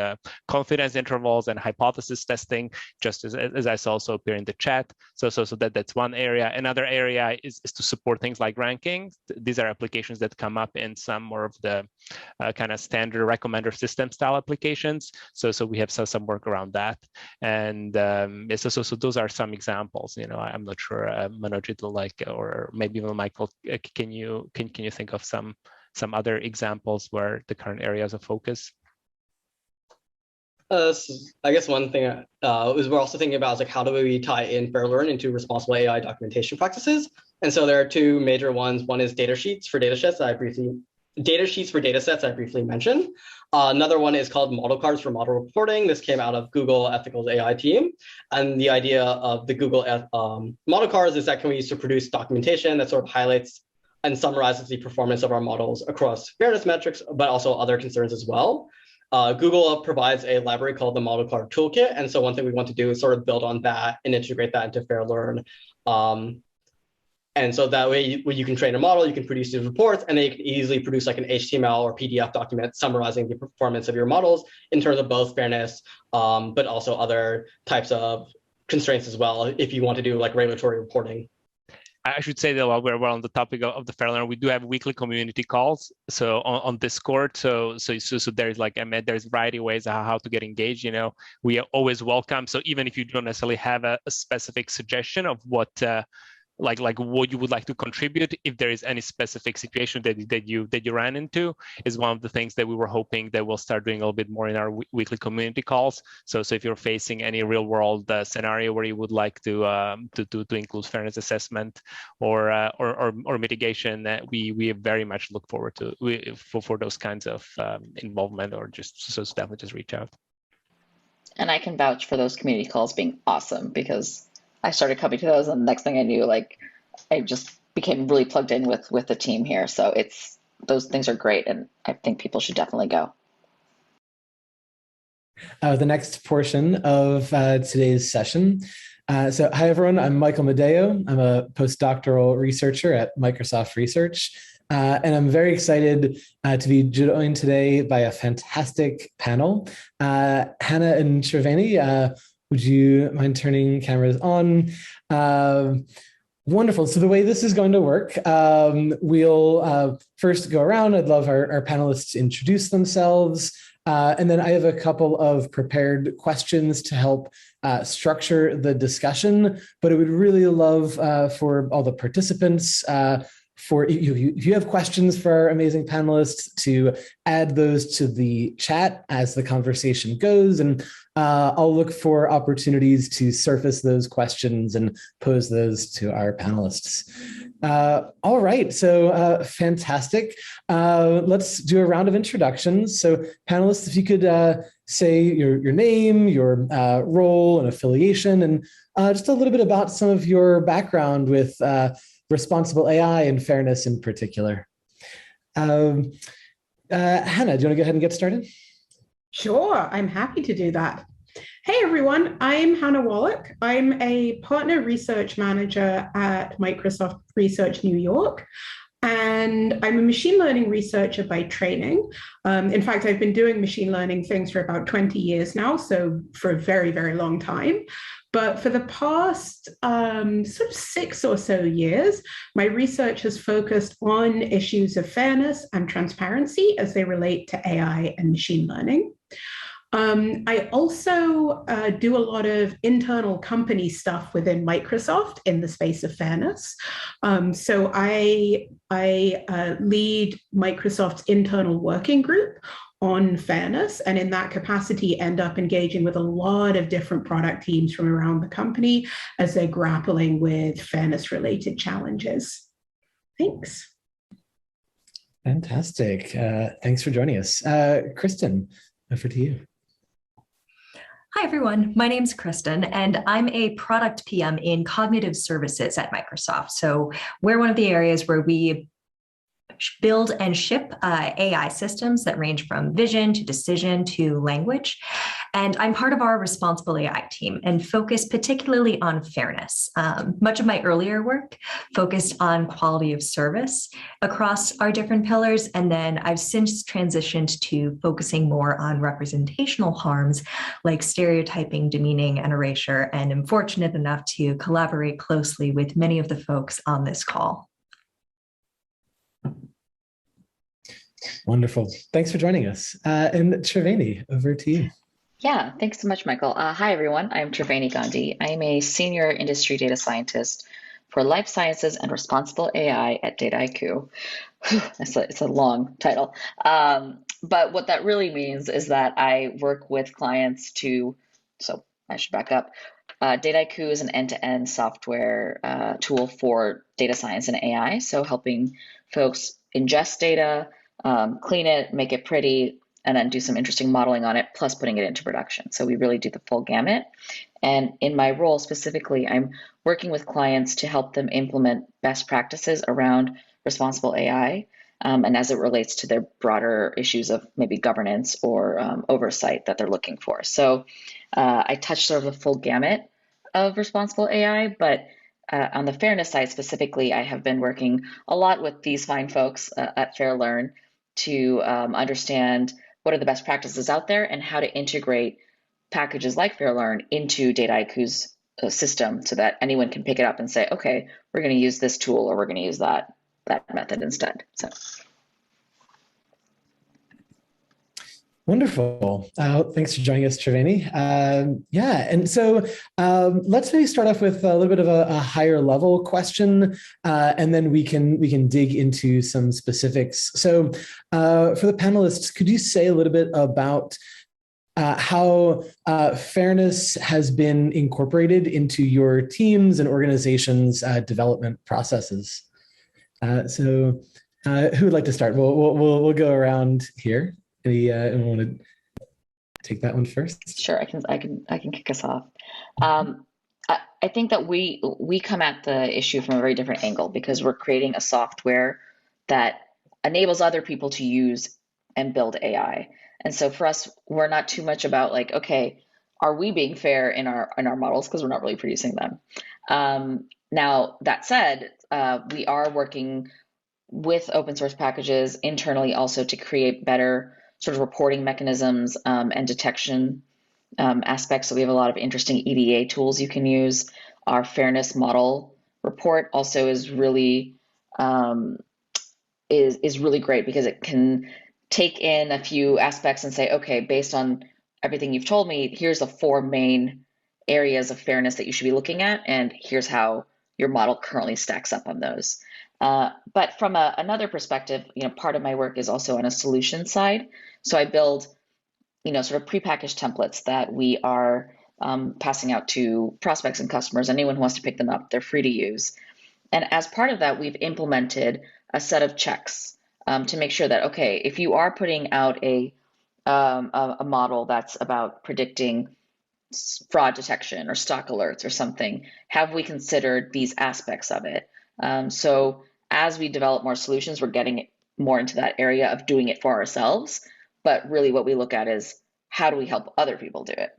confidence intervals and hypothesis testing, just as I saw also appear in the chat. So that's one area. Another area is to support things like ranking. These are applications that come up in some more of the kind of standard recommender system style applications. So we have some work around that. And so those are some examples. You know, I'm not sure Manojit will like, or maybe even Michael, can you think of some other examples where the current areas of focus? I guess one thing is we're also thinking about is like, how do we tie in Fairlearn into responsible AI documentation practices? And so there are two major ones. One is data sheets for data sets that I briefly mentioned. Another one is called model cards for model reporting. This came out of Google Ethical's AI team. And the idea of the Google model cards is that can we use to produce documentation that sort of highlights and summarizes the performance of our models across fairness metrics, but also other concerns as well. Google provides a library called the Model Card Toolkit. And so one thing we want to do is sort of build on that and integrate that into Fairlearn. And so that way, when you can train a model, you can produce these reports, and then you can easily produce like an HTML or PDF document summarizing the performance of your models in terms of both fairness, but also other types of constraints as well, if you want to do like regulatory reporting. I should say that while we're on the topic of the Fairlearn, we do have weekly community calls. So on Discord, so there's like, there's a variety of ways how to get engaged. You know, we are always welcome. So even if you don't necessarily have a specific suggestion of what like what you would like to contribute, if there is any specific situation that you ran into, is one of the things that we were hoping that we'll start doing a little bit more in our weekly community calls. So if you're facing any real world scenario where you would like to include fairness assessment or mitigation, we very much look forward to for those kinds of involvement, or just so definitely just reach out. And I can vouch for those community calls being awesome, because I started coming to those, and the next thing I knew, like, I just became really plugged in with the team here. So those things are great, and I think people should definitely go. The next portion of today's session. So hi, everyone. I'm Michael Medeo. I'm a postdoctoral researcher at Microsoft Research. And I'm very excited to be joined today by a fantastic panel. Hannah and Shrivani, would you mind turning cameras on? Wonderful. So the way this is going to work, we'll first go around. I'd love our panelists to introduce themselves. And then I have a couple of prepared questions to help structure the discussion. But I would really love for all the participants, if you have questions for our amazing panelists, to add those to the chat as the conversation goes, and I'll look for opportunities to surface those questions and pose those to our panelists. All right, so fantastic. Let's do a round of introductions. So panelists, if you could say your name, your role and affiliation, and just a little bit about some of your background with responsible AI and fairness in particular. Hannah, do you want to go ahead and get started? Sure, I'm happy to do that. Hey everyone, I'm Hannah Wallach. I'm a partner research manager at Microsoft Research New York, and I'm a machine learning researcher by training. In fact, I've been doing machine learning things for about 20 years now, so for a very, very long time. But for the past sort of 6 or so years, my research has focused on issues of fairness and transparency as they relate to AI and machine learning. I also do a lot of internal company stuff within Microsoft in the space of fairness. So I lead Microsoft's internal working group on fairness, and in that capacity end up engaging with a lot of different product teams from around the company as they're grappling with fairness related challenges. Thanks. Fantastic. Thanks for joining us. Kristen, over to you. Hi, everyone. My name's Kristen, and I'm a product PM in cognitive services at Microsoft. So we're one of the areas where we build and ship AI systems that range from vision to decision to language. And I'm part of our responsible AI team and focus particularly on fairness. Much of my earlier work focused on quality of service across our different pillars. And then I've since transitioned to focusing more on representational harms like stereotyping, demeaning, and erasure. And I'm fortunate enough to collaborate closely with many of the folks on this call. Wonderful. Thanks for joining us. And Triveni, over to you. Yeah, thanks so much, Michael. Hi, everyone. I'm Triveni Gandhi. I'm a senior industry data scientist for life sciences and responsible AI at Dataiku. It's a long title. But what that really means is that I work with clients so I should back up. Dataiku is an end-to-end software tool for data science and AI. So helping folks ingest data, clean it, make it pretty, and then do some interesting modeling on it, plus putting it into production. So we really do the full gamut. And in my role specifically, I'm working with clients to help them implement best practices around responsible AI, and as it relates to their broader issues of maybe governance or oversight that they're looking for. So I touch sort of the full gamut of responsible AI, but on the fairness side specifically, I have been working a lot with these fine folks at Fairlearn to understand what are the best practices out there and how to integrate packages like Fairlearn into Dataiku's system so that anyone can pick it up and say, okay, we're going to use this tool or we're going to use that method instead. So. Wonderful. Thanks for joining us, Triveni. And so let's maybe start off with a little bit of a higher level question, and then we can dig into some specifics. So for the panelists, could you say a little bit about how fairness has been incorporated into your teams and organizations' development processes? So who would like to start? We'll go around here. Anyone want to take that one first? Sure, I can kick us off. I think that we come at the issue from a very different angle because we're creating a software that enables other people to use and build AI. And so for us, we're not too much about like, okay, are we being fair in our models because we're not really producing them. Now that said, we are working with open source packages internally also to create better sort of reporting mechanisms and detection aspects. So we have a lot of interesting EDA tools you can use. Our fairness model report also is really really great because it can take in a few aspects and say, okay, based on everything you've told me, here's the 4 main areas of fairness that you should be looking at, and here's how your model currently stacks up on those. But from another perspective, part of my work is also on a solution side. So I build, sort of prepackaged templates that we are passing out to prospects and customers. Anyone who wants to pick them up, they're free to use. And as part of that, we've implemented a set of checks to make sure that, okay, if you are putting out a model that's about predicting fraud detection or stock alerts or something, have we considered these aspects of it? So as we develop more solutions, we're getting more into that area of doing it for ourselves. But really what we look at is how do we help other people do it?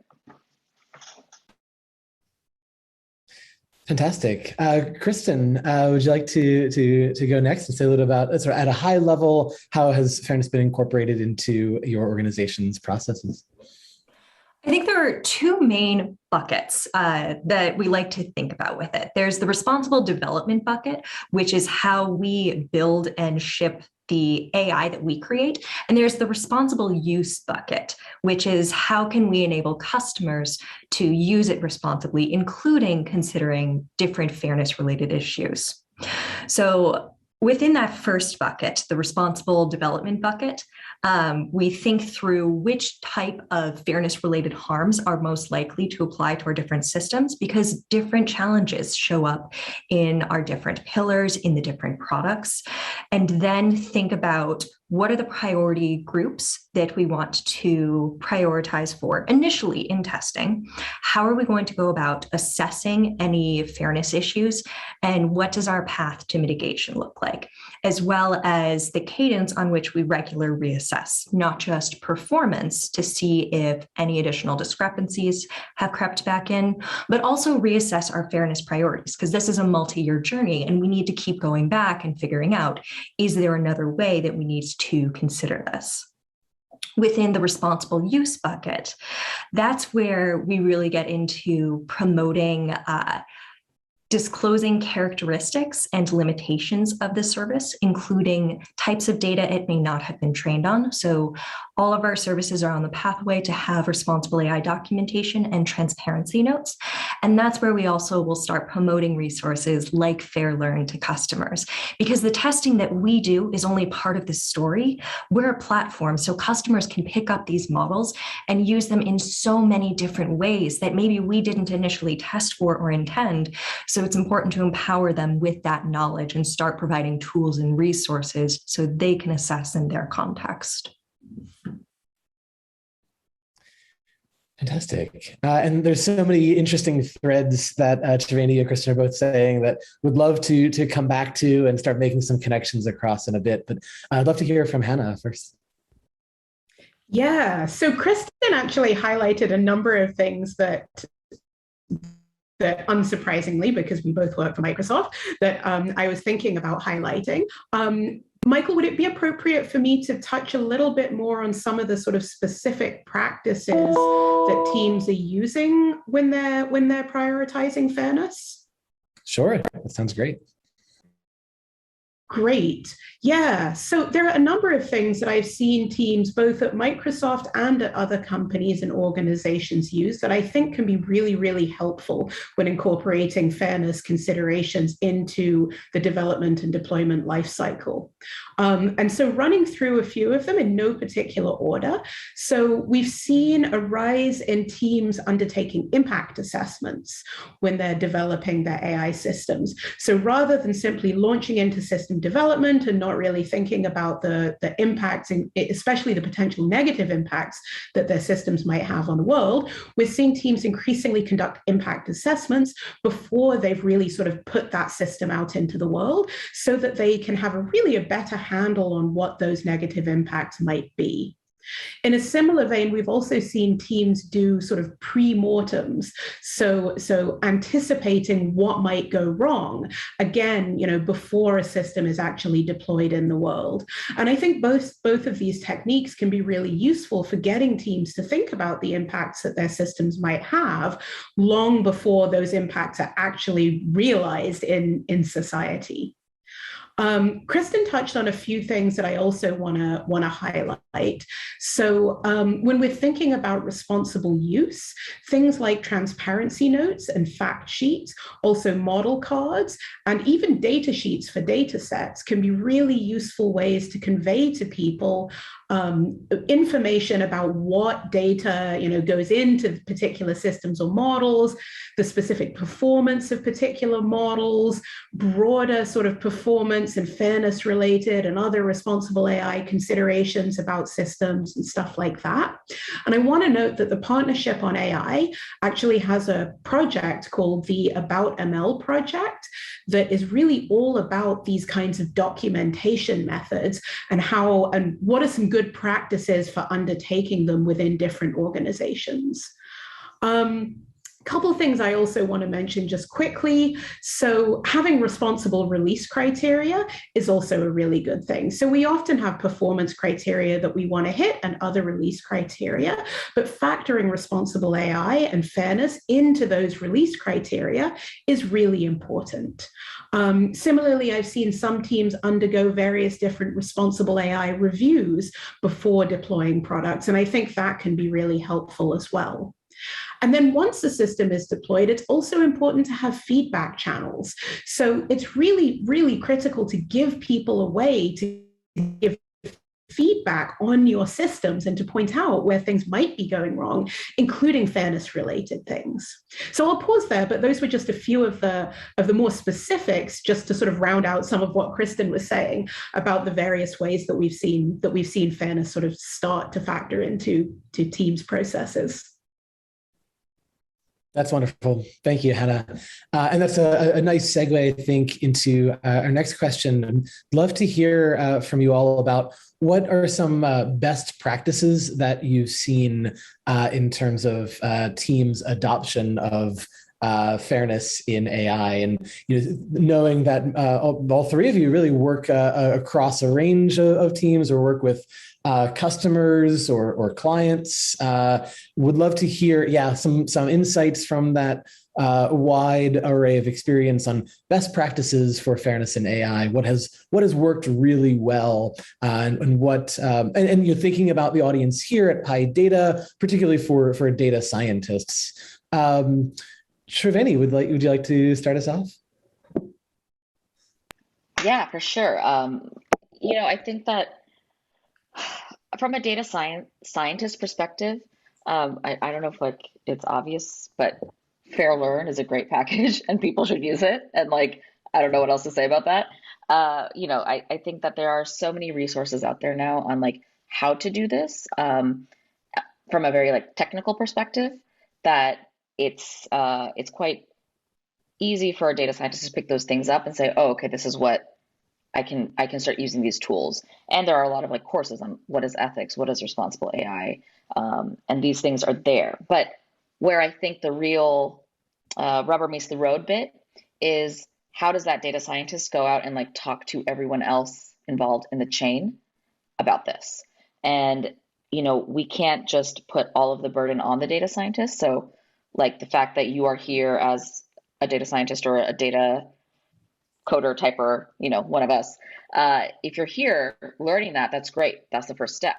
Fantastic. Kristen, would you like to go next and say a little about, sort of at a high level, how has fairness been incorporated into your organization's processes? I think there are two main buckets that we like to think about with it. There's the responsible development bucket, which is how we build and ship the AI that we create. And there's the responsible use bucket, which is how can we enable customers to use it responsibly, including considering different fairness-related issues. So within that first bucket, the responsible development bucket, we think through which type of fairness-related harms are most likely to apply to our different systems, because different challenges show up in our different pillars, in the different products, and then think about what are the priority groups that we want to prioritize for initially in testing? How are we going to go about assessing any fairness issues? And what does our path to mitigation look like? As well as the cadence on which we regularly reassess, not just performance to see if any additional discrepancies have crept back in, but also reassess our fairness priorities, because this is a multi-year journey and we need to keep going back and figuring out, is there another way that we need to consider this? Within the responsible use bucket, that's where we really get into promoting disclosing characteristics and limitations of the service, including types of data it may not have been trained on. So all of our services are on the pathway to have responsible AI documentation and transparency notes. And that's where we also will start promoting resources like Fairlearn to customers, because the testing that we do is only part of the story. We're a platform, so customers can pick up these models and use them in so many different ways that maybe we didn't initially test for or intend. So it's important to empower them with that knowledge and start providing tools and resources so they can assess in their context. Fantastic. And there's so many interesting threads that Triveni and Kristen are both saying that would love to come back to and start making some connections across in a bit. But I'd love to hear from Hannah first. Yeah, so Kristen actually highlighted a number of things that unsurprisingly, because we both work for Microsoft, that I was thinking about highlighting. Michael, would it be appropriate for me to touch a little bit more on some of the sort of specific practices that teams are using when they're prioritizing fairness? Sure, that sounds great. Great. Yeah. So there are a number of things that I've seen teams both at Microsoft and at other companies and organizations use that I think can be really, really helpful when incorporating fairness considerations into the development and deployment lifecycle. And so running through a few of them in no particular order. So we've seen a rise in teams undertaking impact assessments when they're developing their AI systems. So rather than simply launching into system development and not really thinking about the impacts, especially the potential negative impacts that their systems might have on the world, we're seeing teams increasingly conduct impact assessments before they've really sort of put that system out into the world so that they can have a better handle on what those negative impacts might be. In a similar vein, we've also seen teams do sort of pre-mortems, so anticipating what might go wrong, again, before a system is actually deployed in the world. And I think both of these techniques can be really useful for getting teams to think about the impacts that their systems might have long before those impacts are actually realized in society. Kristen touched on a few things that I also want to highlight. So when we're thinking about responsible use, things like transparency notes and fact sheets, also model cards, and even data sheets for data sets can be really useful ways to convey to people information about what data goes into particular systems or models, the specific performance of particular models, broader sort of performance and fairness related and other responsible AI considerations about systems and stuff like that. And I want to note that the Partnership on AI actually has a project called the About ML project that is really all about these kinds of documentation methods and what are some good practices for undertaking them within different organizations. Couple of things I also want to mention just quickly. So having responsible release criteria is also a really good thing. So we often have performance criteria that we want to hit and other release criteria, but factoring responsible AI and fairness into those release criteria is really important. Similarly, I've seen some teams undergo various different responsible AI reviews before deploying products, and I think that can be really helpful as well. And then once the system is deployed, it's also important to have feedback channels. So it's really, really critical to give people a way to give feedback on your systems and to point out where things might be going wrong, including fairness-related things. So I'll pause there, but those were just a few of the more specifics, just to sort of round out some of what Kristen was saying about the various ways that we've seen fairness sort of start to factor into teams' processes. That's wonderful. Thank you, Hannah. And that's a nice segue, I think, into our next question. I'd love to hear from you all about what are some best practices that you've seen in terms of teams' adoption of fairness in AI, and knowing that all three of you really work across a range of teams or work with customers or clients. Would love to hear, some insights from that wide array of experience on best practices for fairness in AI. What has worked really well, and what and you're thinking about the audience here at PyData, particularly for data scientists. Shriveni, would you like to start us off? Yeah, for sure. I think that from a data scientist perspective, I don't know if it's obvious, but Fairlearn is a great package and people should use it. And I don't know what else to say about that. I think that there are so many resources out there now on how to do this from a very technical perspective, that it's quite easy for a data scientist to pick those things up and say, oh, okay, this is what I can start using these tools. And there are a lot of courses on what is ethics, what is responsible AI, and these things are there. But where I think the real rubber meets the road bit is, how does that data scientist go out and talk to everyone else involved in the chain about this? And we can't just put all of the burden on the data scientist. So the fact that you are here as a data scientist or a data coder, typer, one of us, if you're here learning that's great. That's the first step.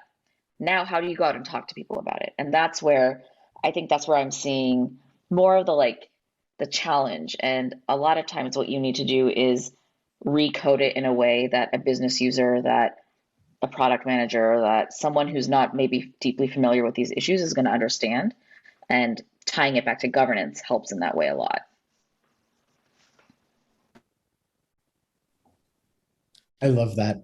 Now, how do you go out and talk to people about it? And that's where I'm seeing more of the challenge. And a lot of times what you need to do is recode it in a way that a business user, that a product manager, that someone who's not maybe deeply familiar with these issues is going to understand. And tying it back to governance helps in that way a lot. I love that.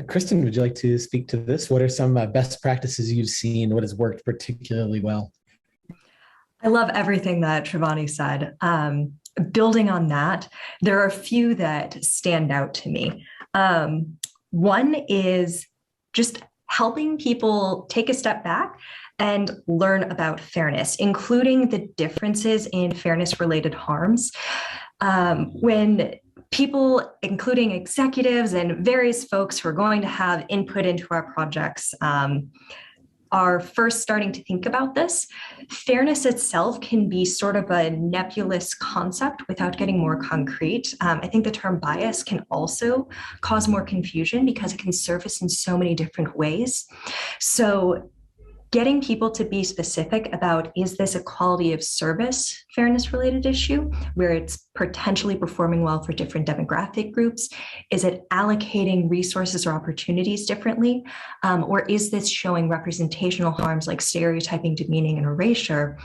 Kristen, would you like to speak to this? What are some best practices you've seen? What has worked particularly well? I love everything that Shriveni said. Building on that, there are a few that stand out to me. One is just helping people take a step back and learn about fairness, including the differences in fairness-related harms. When people, including executives and various folks who are going to have input into our projects, are first starting to think about this, fairness itself can be sort of a nebulous concept without getting more concrete. I think the term bias can also cause more confusion because it can surface in so many different ways. So getting people to be specific about, is this a quality of service fairness related issue where it's potentially performing well for different demographic groups? Is it allocating resources or opportunities differently? Or is this showing representational harms like stereotyping, demeaning, and erasure?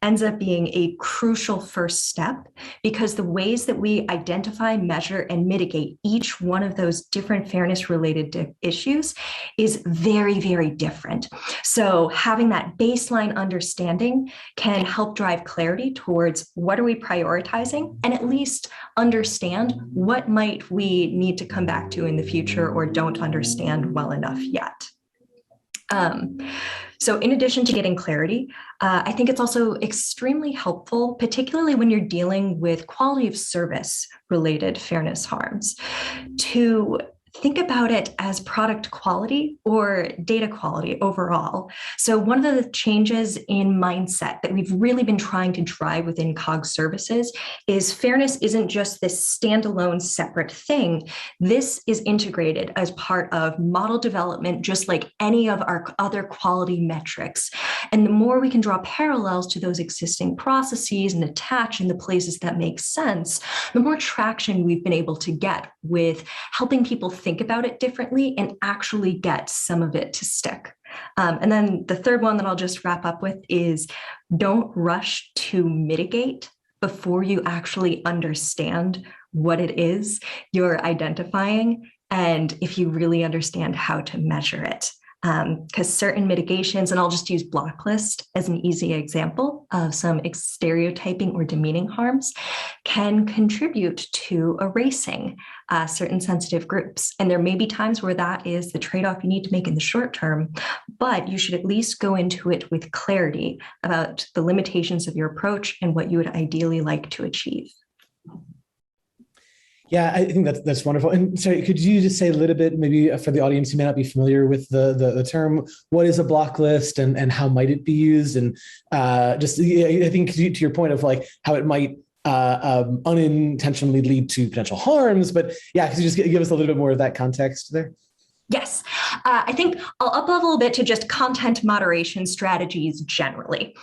Ends up being a crucial first step, because the ways that we identify, measure, and mitigate each one of those different fairness related issues is very, very different. So having that baseline understanding can help drive clarity towards what are we prioritizing, and at least understand what might we need to come back to in the future or don't understand well enough yet. So in addition to getting clarity, I think it's also extremely helpful, particularly when you're dealing with quality of service related fairness harms, to think about it as product quality or data quality overall. So one of the changes in mindset that we've really been trying to drive within COG services is fairness isn't just this standalone separate thing. This is integrated as part of model development, just like any of our other quality metrics. And the more we can draw parallels to those existing processes and attach in the places that make sense, the more traction we've been able to get with helping people think about it differently and actually get some of it to stick. And then the third one that I'll just wrap up with is don't rush to mitigate before you actually understand what it is you're identifying and if you really understand how to measure it. Because certain mitigations, and I'll just use blacklist as an easy example of some stereotyping or demeaning harms, can contribute to erasing certain sensitive groups. And there may be times where that is the trade-off you need to make in the short term, but you should at least go into it with clarity about the limitations of your approach and what you would ideally like to achieve. Yeah, I think that's wonderful. And sorry, could you just say a little bit, maybe for the audience who may not be familiar with the term, what is a block list and how might it be used? And just, I think to your point of like how it might unintentionally lead to potential harms, but yeah, could you just give us a little bit more of that context there? Yes, I think I'll up level a bit to just content moderation strategies generally.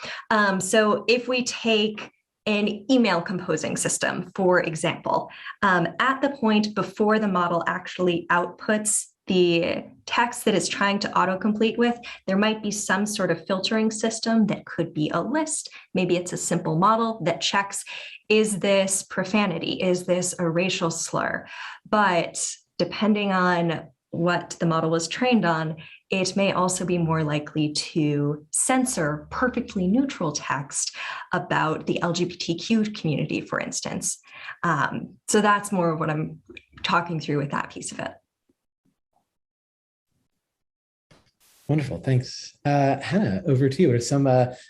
So if we take an email composing system, for example, at the point before the model actually outputs the text that it's trying to autocomplete with, there might be some sort of filtering system that could be a list. Maybe it's a simple model that checks, is this profanity? Is this a racial slur? But depending on what the model was trained on, it may also be more likely to censor perfectly neutral text about the LGBTQ community, for instance. So that's more of what I'm talking through with that piece of it. Wonderful, thanks. Hannah, over to you. What are some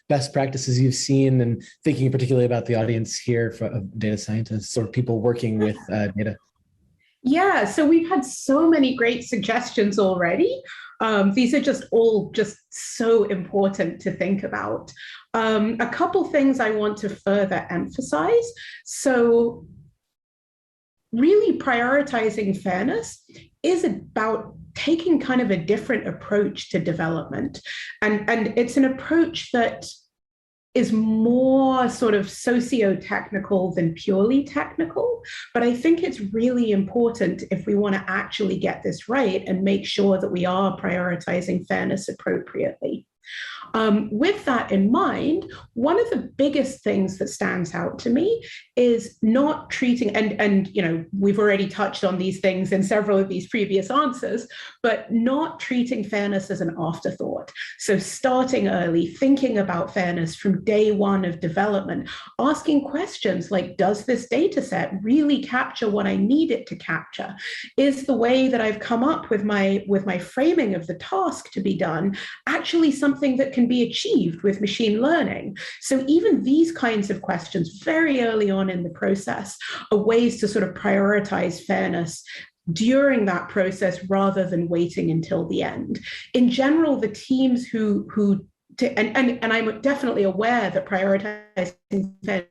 best practices you've seen, and thinking particularly about the audience here for data scientists or people working with data? Yeah, so we've had so many great suggestions already. These are just all so important to think about. A couple things I want to further emphasize. So really prioritizing fairness is about taking kind of a different approach to development. And it's an approach that is more sort of socio-technical than purely technical. But I think it's really important if we want to actually get this right and make sure that we are prioritizing fairness appropriately. With that in mind, one of the biggest things that stands out to me is not treating, and you know, we've already touched on these things in several of these previous answers, but not treating fairness as an afterthought. So starting early, thinking about fairness from day one of development, asking questions like, does this data set really capture what I need it to capture? Is the way that I've come up with my framing of the task to be done actually something that can be achieved with machine learning? So even these kinds of questions very early on in the process are ways to sort of prioritize fairness during that process rather than waiting until the end. In general, the teams and I'm definitely aware that prioritizing fairness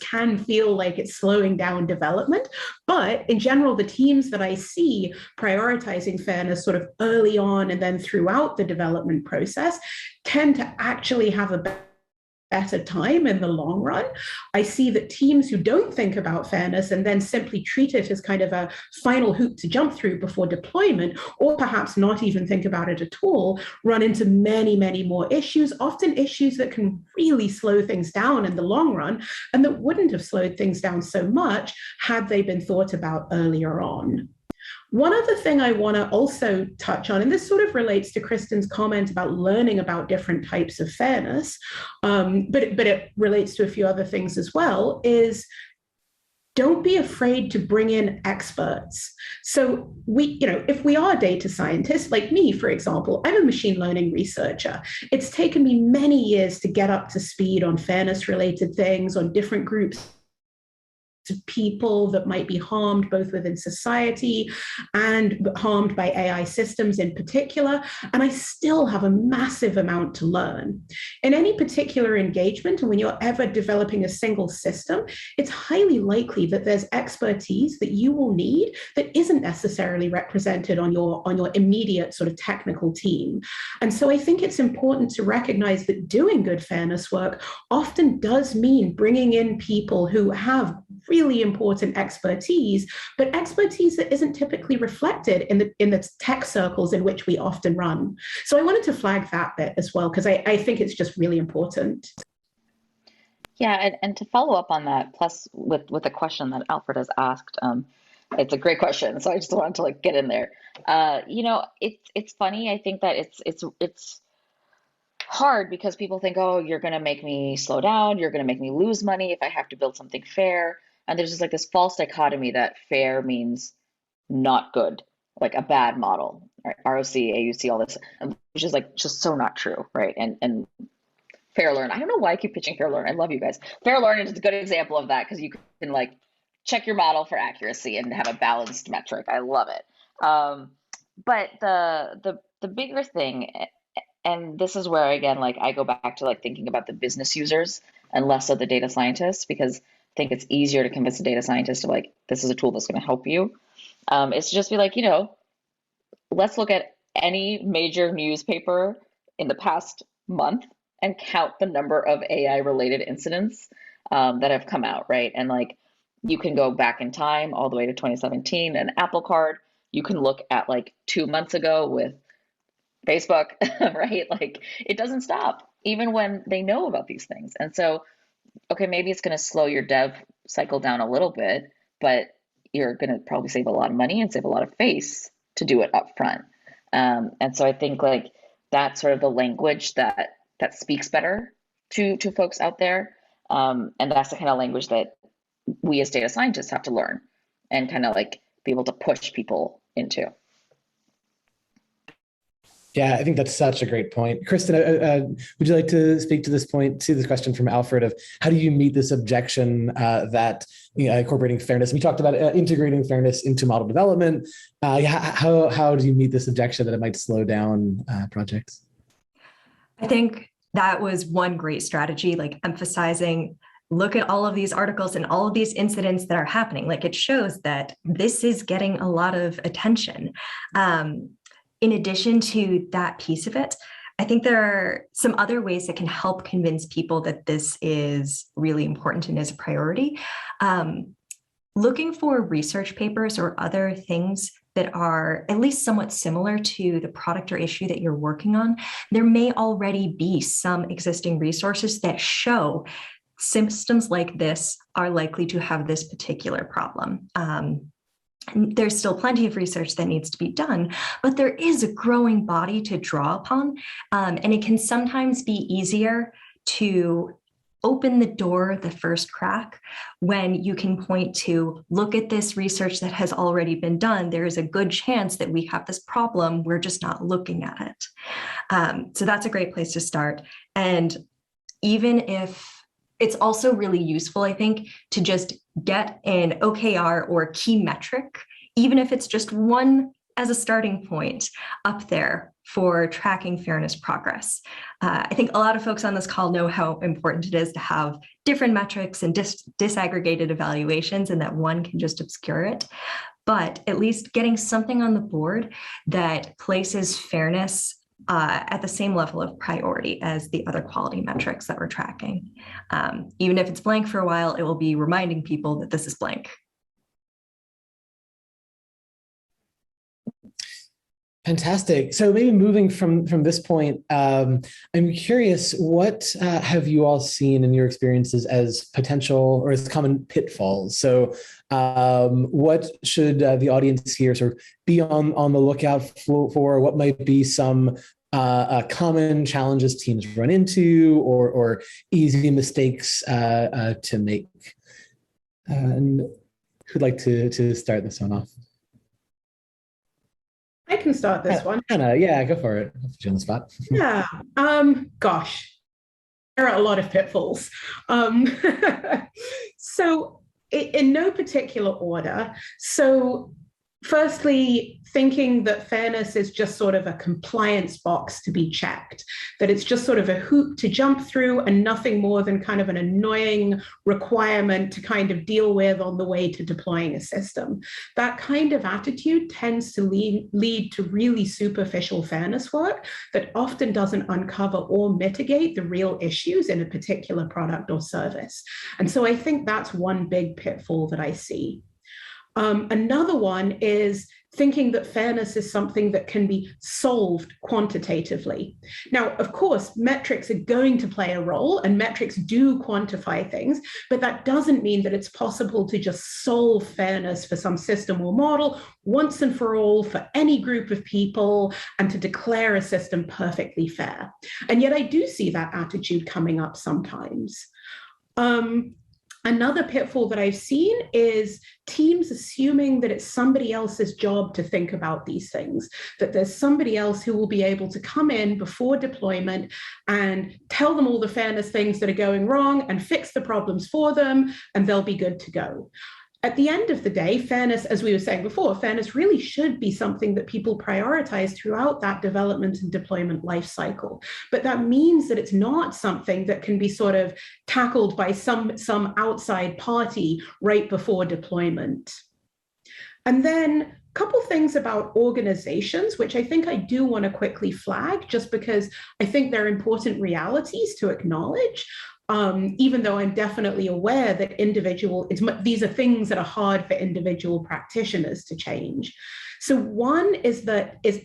can feel like it's slowing down development, but in general, the teams that I see prioritizing fairness sort of early on and then throughout the development process tend to actually have a better time in the long run. I see that teams who don't think about fairness and then simply treat it as kind of a final hoop to jump through before deployment, or perhaps not even think about it at all, run into many, many more issues, often issues that can really slow things down in the long run and that wouldn't have slowed things down so much had they been thought about earlier on. One other thing I want to also touch on, and this sort of relates to Kristen's comment about learning about different types of fairness, but it relates to a few other things as well, is don't be afraid to bring in experts. So if we are data scientists, like me, for example, I'm a machine learning researcher. It's taken me many years to get up to speed on fairness related things, on different groups to people that might be harmed both within society and harmed by AI systems in particular. And I still have a massive amount to learn. In any particular engagement, and when you're ever developing a single system, it's highly likely that there's expertise that you will need that isn't necessarily represented on your immediate sort of technical team. And so I think it's important to recognize that doing good fairness work often does mean bringing in people who have really important expertise, but expertise that isn't typically reflected in the tech circles in which we often run. So I wanted to flag that bit as well, because I think it's just really important. Yeah, and to follow up on that, plus with a question that Alfred has asked, it's a great question, so I just wanted to get in there. It's funny. I think that it's hard because people think, oh, you're going to make me slow down, you're going to make me lose money if I have to build something fair. And there's just this false dichotomy that fair means not good, like a bad model, right? ROC, AUC, all this, which is just so not true, right? And Fairlearn, I don't know why I keep pitching Fairlearn. I love you guys. Fairlearn is a good example of that because you can check your model for accuracy and have a balanced metric. I love it. But the bigger thing, and this is where again, I go back to thinking about the business users and less of the data scientists, because I think it's easier to convince a data scientist of this is a tool that's going to help you. It's to just be let's look at any major newspaper in the past month and count the number of AI related incidents that have come out, right? And you can go back in time all the way to 2017 and Apple Card. You can look at 2 months ago with Facebook, right? It doesn't stop even when they know about these things. And so, okay, maybe it's going to slow your dev cycle down a little bit, but you're going to probably save a lot of money and save a lot of face to do it up front. And so I think that's sort of the language that speaks better to folks out there. And that's the kind of language that we as data scientists have to learn and kind of be able to push people into. Yeah, I think that's such a great point. Kristen, would you like to speak to this point, to this question from Alfred of how do you meet this objection that incorporating fairness? We talked about integrating fairness into model development. How do you meet this objection that it might slow down projects? I think that was one great strategy, emphasizing, look at all of these articles and all of these incidents that are happening. It shows that this is getting a lot of attention. In addition to that piece of it, I think there are some other ways that can help convince people that this is really important and is a priority. Looking for research papers or other things that are at least somewhat similar to the product or issue that you're working on. There may already be some existing resources that show systems like this are likely to have this particular problem. There's still plenty of research that needs to be done, but there is a growing body to draw upon. And it can sometimes be easier to open the door the first crack when you can point to, look at this research that has already been done. There is a good chance that we have this problem. We're just not looking at it. So that's a great place to start. And even if it's also really useful, I think, to just get an OKR or key metric, even if it's just one as a starting point up there for tracking fairness progress. I think a lot of folks on this call know how important it is to have different metrics and disaggregated evaluations, and that one can just obscure it. But at least getting something on the board that places fairness at the same level of priority as the other quality metrics that we're tracking. Even if it's blank for a while, it will be reminding people that this is blank. Fantastic. So maybe moving from this point, I'm curious, what have you all seen in your experiences as potential or as common pitfalls? So what should the audience here sort of be on the lookout for? What might be some common challenges teams run into or easy mistakes to make? And who'd like to start this one off? I can start this one. Hannah, yeah, go for it. I'll put you on the spot. Yeah. Gosh, there are a lot of pitfalls. So in no particular order. So firstly, thinking that fairness is just sort of a compliance box to be checked, that it's just sort of a hoop to jump through and nothing more than kind of an annoying requirement to kind of deal with on the way to deploying a system. That kind of attitude tends to lead to really superficial fairness work that often doesn't uncover or mitigate the real issues in a particular product or service. And so I think that's one big pitfall that I see. Another one is thinking that fairness is something that can be solved quantitatively. Now, of course, metrics are going to play a role and metrics do quantify things, but that doesn't mean that it's possible to just solve fairness for some system or model once and for all for any group of people and to declare a system perfectly fair. And yet I do see that attitude coming up sometimes. Another pitfall that I've seen is teams assuming that it's somebody else's job to think about these things, that there's somebody else who will be able to come in before deployment and tell them all the fairness things that are going wrong and fix the problems for them, and they'll be good to go. At the end of the day, fairness, as we were saying before, fairness really should be something that people prioritize throughout that development and deployment life cycle. But that means that it's not something that can be sort of tackled by some outside party right before deployment. And then a couple things about organizations, which I think I do want to quickly flag, just because I think they're important realities to acknowledge. Even though I'm definitely aware that these are things that are hard for individual practitioners to change. So one is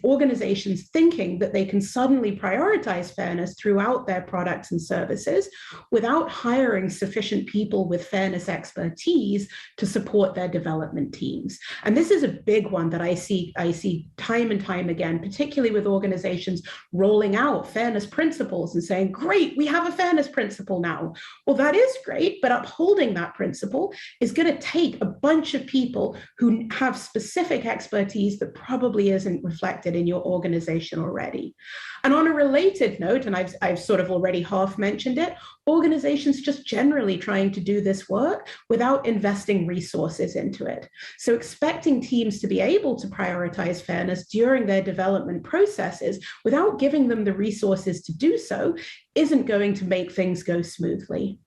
organizations thinking that they can suddenly prioritize fairness throughout their products and services without hiring sufficient people with fairness expertise to support their development teams. And this is a big one that I see time and time again, particularly with organizations rolling out fairness principles and saying, great, we have a fairness principle now. Well, that is great, but upholding that principle is going to take a bunch of people who have specific expertise that probably isn't reflected in your organization already. And on a related note, and I've sort of already half mentioned it, organizations just generally trying to do this work without investing resources into it. So expecting teams to be able to prioritize fairness during their development processes without giving them the resources to do so isn't going to make things go smoothly.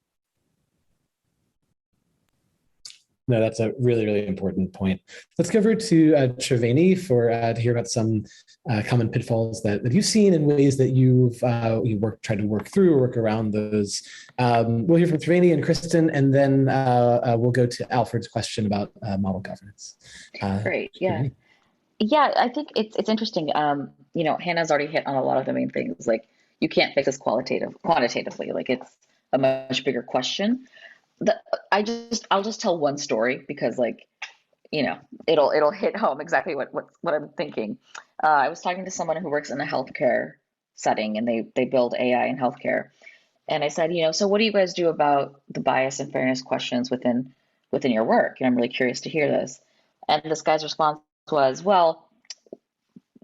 No, that's a really, really important point. Let's go over to Triveni to hear about some common pitfalls that you've seen and ways that you've tried to work through or work around those. We'll hear from Triveni and Kristen, and then we'll go to Alfred's question about model governance. Great, yeah. Triveni. Yeah, I think it's interesting. Hannah's already hit on a lot of the main things. Like, you can't fix this quantitatively. Like, it's a much bigger question. I'll just tell one story because, it'll hit home exactly what I'm thinking. I was talking to someone who works in a healthcare setting, and they build AI in healthcare. And I said, so what do you guys do about the bias and fairness questions within your work? And I'm really curious to hear this. And this guy's response was, well,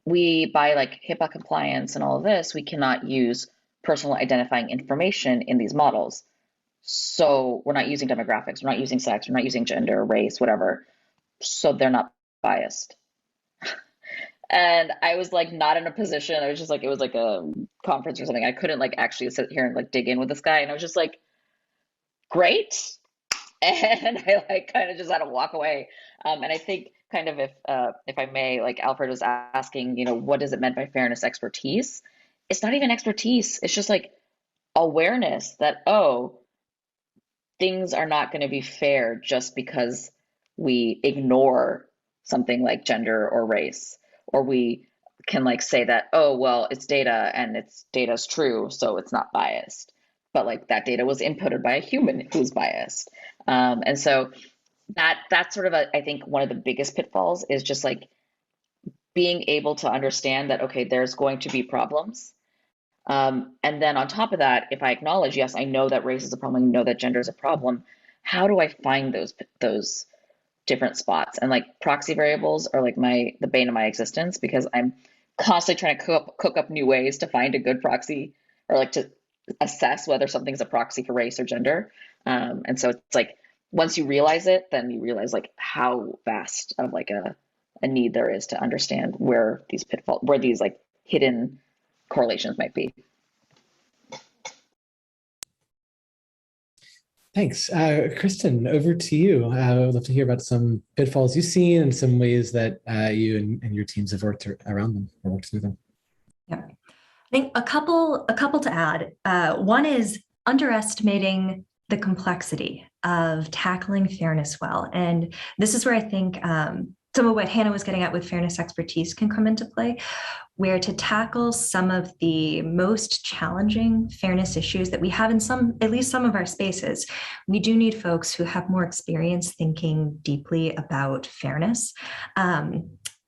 we, by HIPAA compliance and all of this, we cannot use personal identifying information in these models. So we're not using demographics, we're not using sex, we're not using gender, race, whatever. So they're not biased. And I was not in a position, I was just it was like a conference or something. I couldn't actually sit here and dig in with this guy. And I was just great. And I kind of just had to walk away. And I think kind of if I may, Alfred was asking, what does it mean by fairness expertise? It's not even expertise. It's just awareness that, things are not going to be fair just because we ignore something like gender or race, or we can say that, well, it's data and data's true, so it's not biased. But that data was inputted by a human who's biased. And so that's sort of I think one of the biggest pitfalls is just being able to understand that, okay, there's going to be problems. And then on top of that, if I acknowledge, yes, I know that race is a problem, I know that gender is a problem, how do I find those different spots. And like proxy variables are like the bane of my existence, because I'm constantly trying to cook up new ways to find a good proxy, or like to assess whether something's a proxy for race or gender. And so it's like, once you realize it, then you realize like how vast of like a need there is to understand where these where these like hidden correlations might be. Thanks. Kristen, over to you. I would love to hear about some pitfalls you've seen and some ways that you and your teams have worked around them or worked through them. Yeah, I think a couple to add. One is underestimating the complexity of tackling fairness well. And this is where I think some of what Hannah was getting at with fairness expertise can come into play, where to tackle some of the most challenging fairness issues that we have in at least some of our spaces, we do need folks who have more experience thinking deeply about fairness.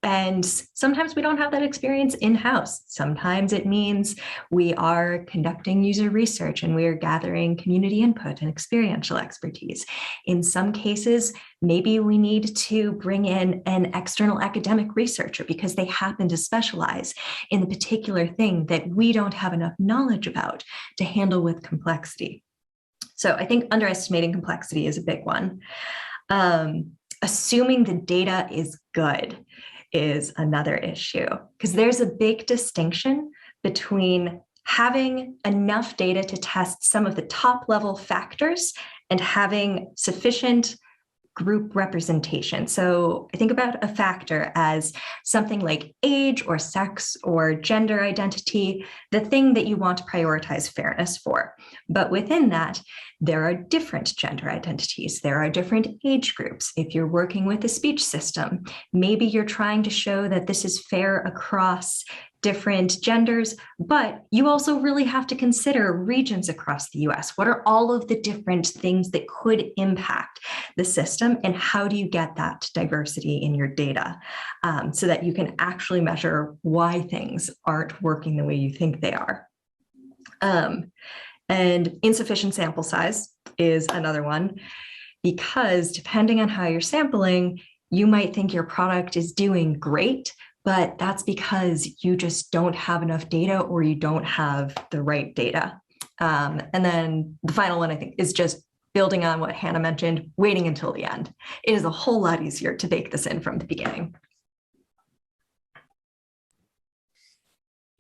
And sometimes we don't have that experience in-house. Sometimes it means we are conducting user research and we are gathering community input and experiential expertise. In some cases, maybe we need to bring in an external academic researcher because they happen to specialize in the particular thing that we don't have enough knowledge about to handle with complexity. So I think underestimating complexity is a big one. Assuming the data is good is another issue, because there's a big distinction between having enough data to test some of the top level factors and having sufficient group representation. So I think about a factor as something like age or sex or gender identity, the thing that you want to prioritize fairness for. But within that, there are different gender identities. There are different age groups. If you're working with a speech system, maybe you're trying to show that this is fair across different genders, but you also really have to consider regions across the US. What are all of the different things that could impact the system, and how do you get that diversity in your data so that you can actually measure why things aren't working the way you think they are? And insufficient sample size is another one, because depending on how you're sampling, you might think your product is doing great, but that's because you just don't have enough data or you don't have the right data. And then the final one, I think, is just building on what Hannah mentioned, waiting until the end. It is a whole lot easier to bake this in from the beginning.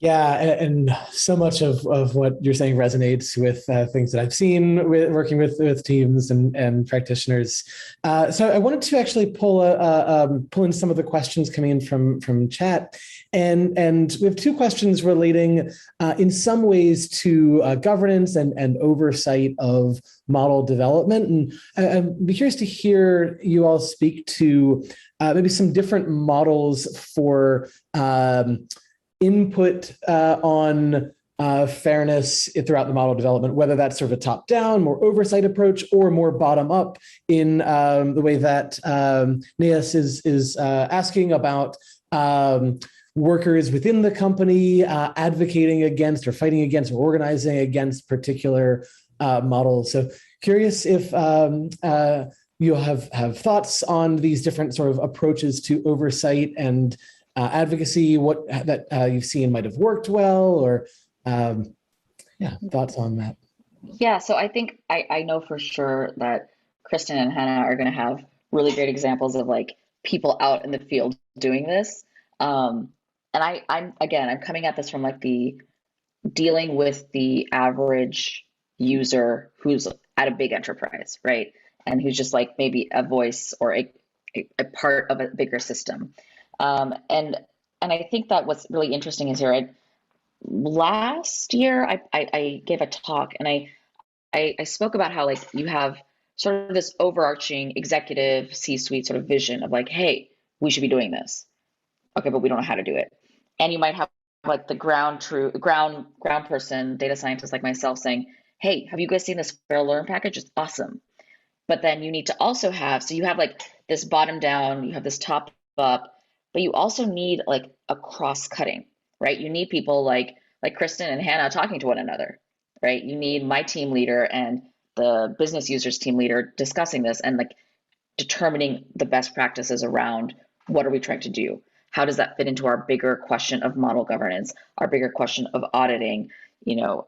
Yeah, and so much of what you're saying resonates with things that I've seen with working with teams and practitioners. So I wanted to actually pull in some of the questions coming in from chat, and we have two questions relating in some ways to governance and oversight of model development. And I'd be curious to hear you all speak to maybe some different models for input on fairness throughout the model development, whether that's sort of a top-down, more oversight approach, or more bottom-up in the way that Neas is asking about workers within the company advocating against or fighting against or organizing against particular models. So curious if you have thoughts on these different sort of approaches to oversight and advocacy, what that you've seen might have worked well, or thoughts on that. Yeah, so I think I know for sure that Kristen and Hannah are going to have really great examples of like people out in the field doing this. And I'm coming at this from like the dealing with the average user who's at a big enterprise, right? And who's just like maybe a voice or a part of a bigger system. And I think that what's really interesting is here, last year I gave a talk and I spoke about how like you have sort of this overarching executive C-suite sort of vision of like, hey, we should be doing this. Okay, but we don't know how to do it. And you might have like the ground person, data scientist like myself saying, hey, have you guys seen this Fairlearn package? It's awesome. But then you need to also have, so you have like this bottom down, you have this top up, but you also need like a cross-cutting, right? You need people like Kristen and Hannah talking to one another, right? You need my team leader and the business users team leader discussing this, and like determining the best practices around what are we trying to do? How does that fit into our bigger question of model governance, our bigger question of auditing,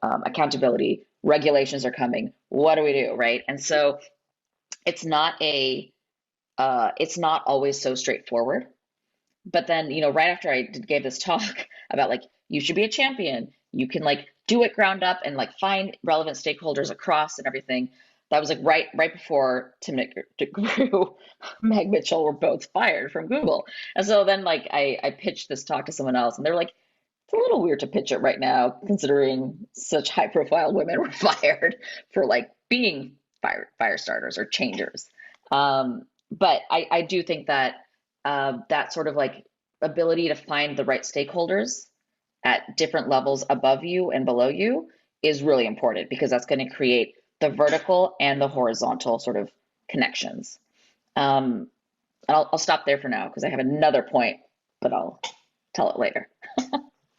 accountability, regulations are coming, what do we do, right? And so it's not always so straightforward. But then, right after I gave this talk about like, you should be a champion, you can like do it ground up and like find relevant stakeholders across and everything. That was like right before Tim Grew, Meg Mitchell were both fired from Google. And so then like I pitched this talk to someone else and they're like, it's a little weird to pitch it right now, considering such high profile women were fired for like being fire starters or changers. But I do think that that sort of like ability to find the right stakeholders at different levels above you and below you is really important, because that's going to create the vertical and the horizontal sort of connections. And I'll stop there for now because I have another point, but I'll tell it later.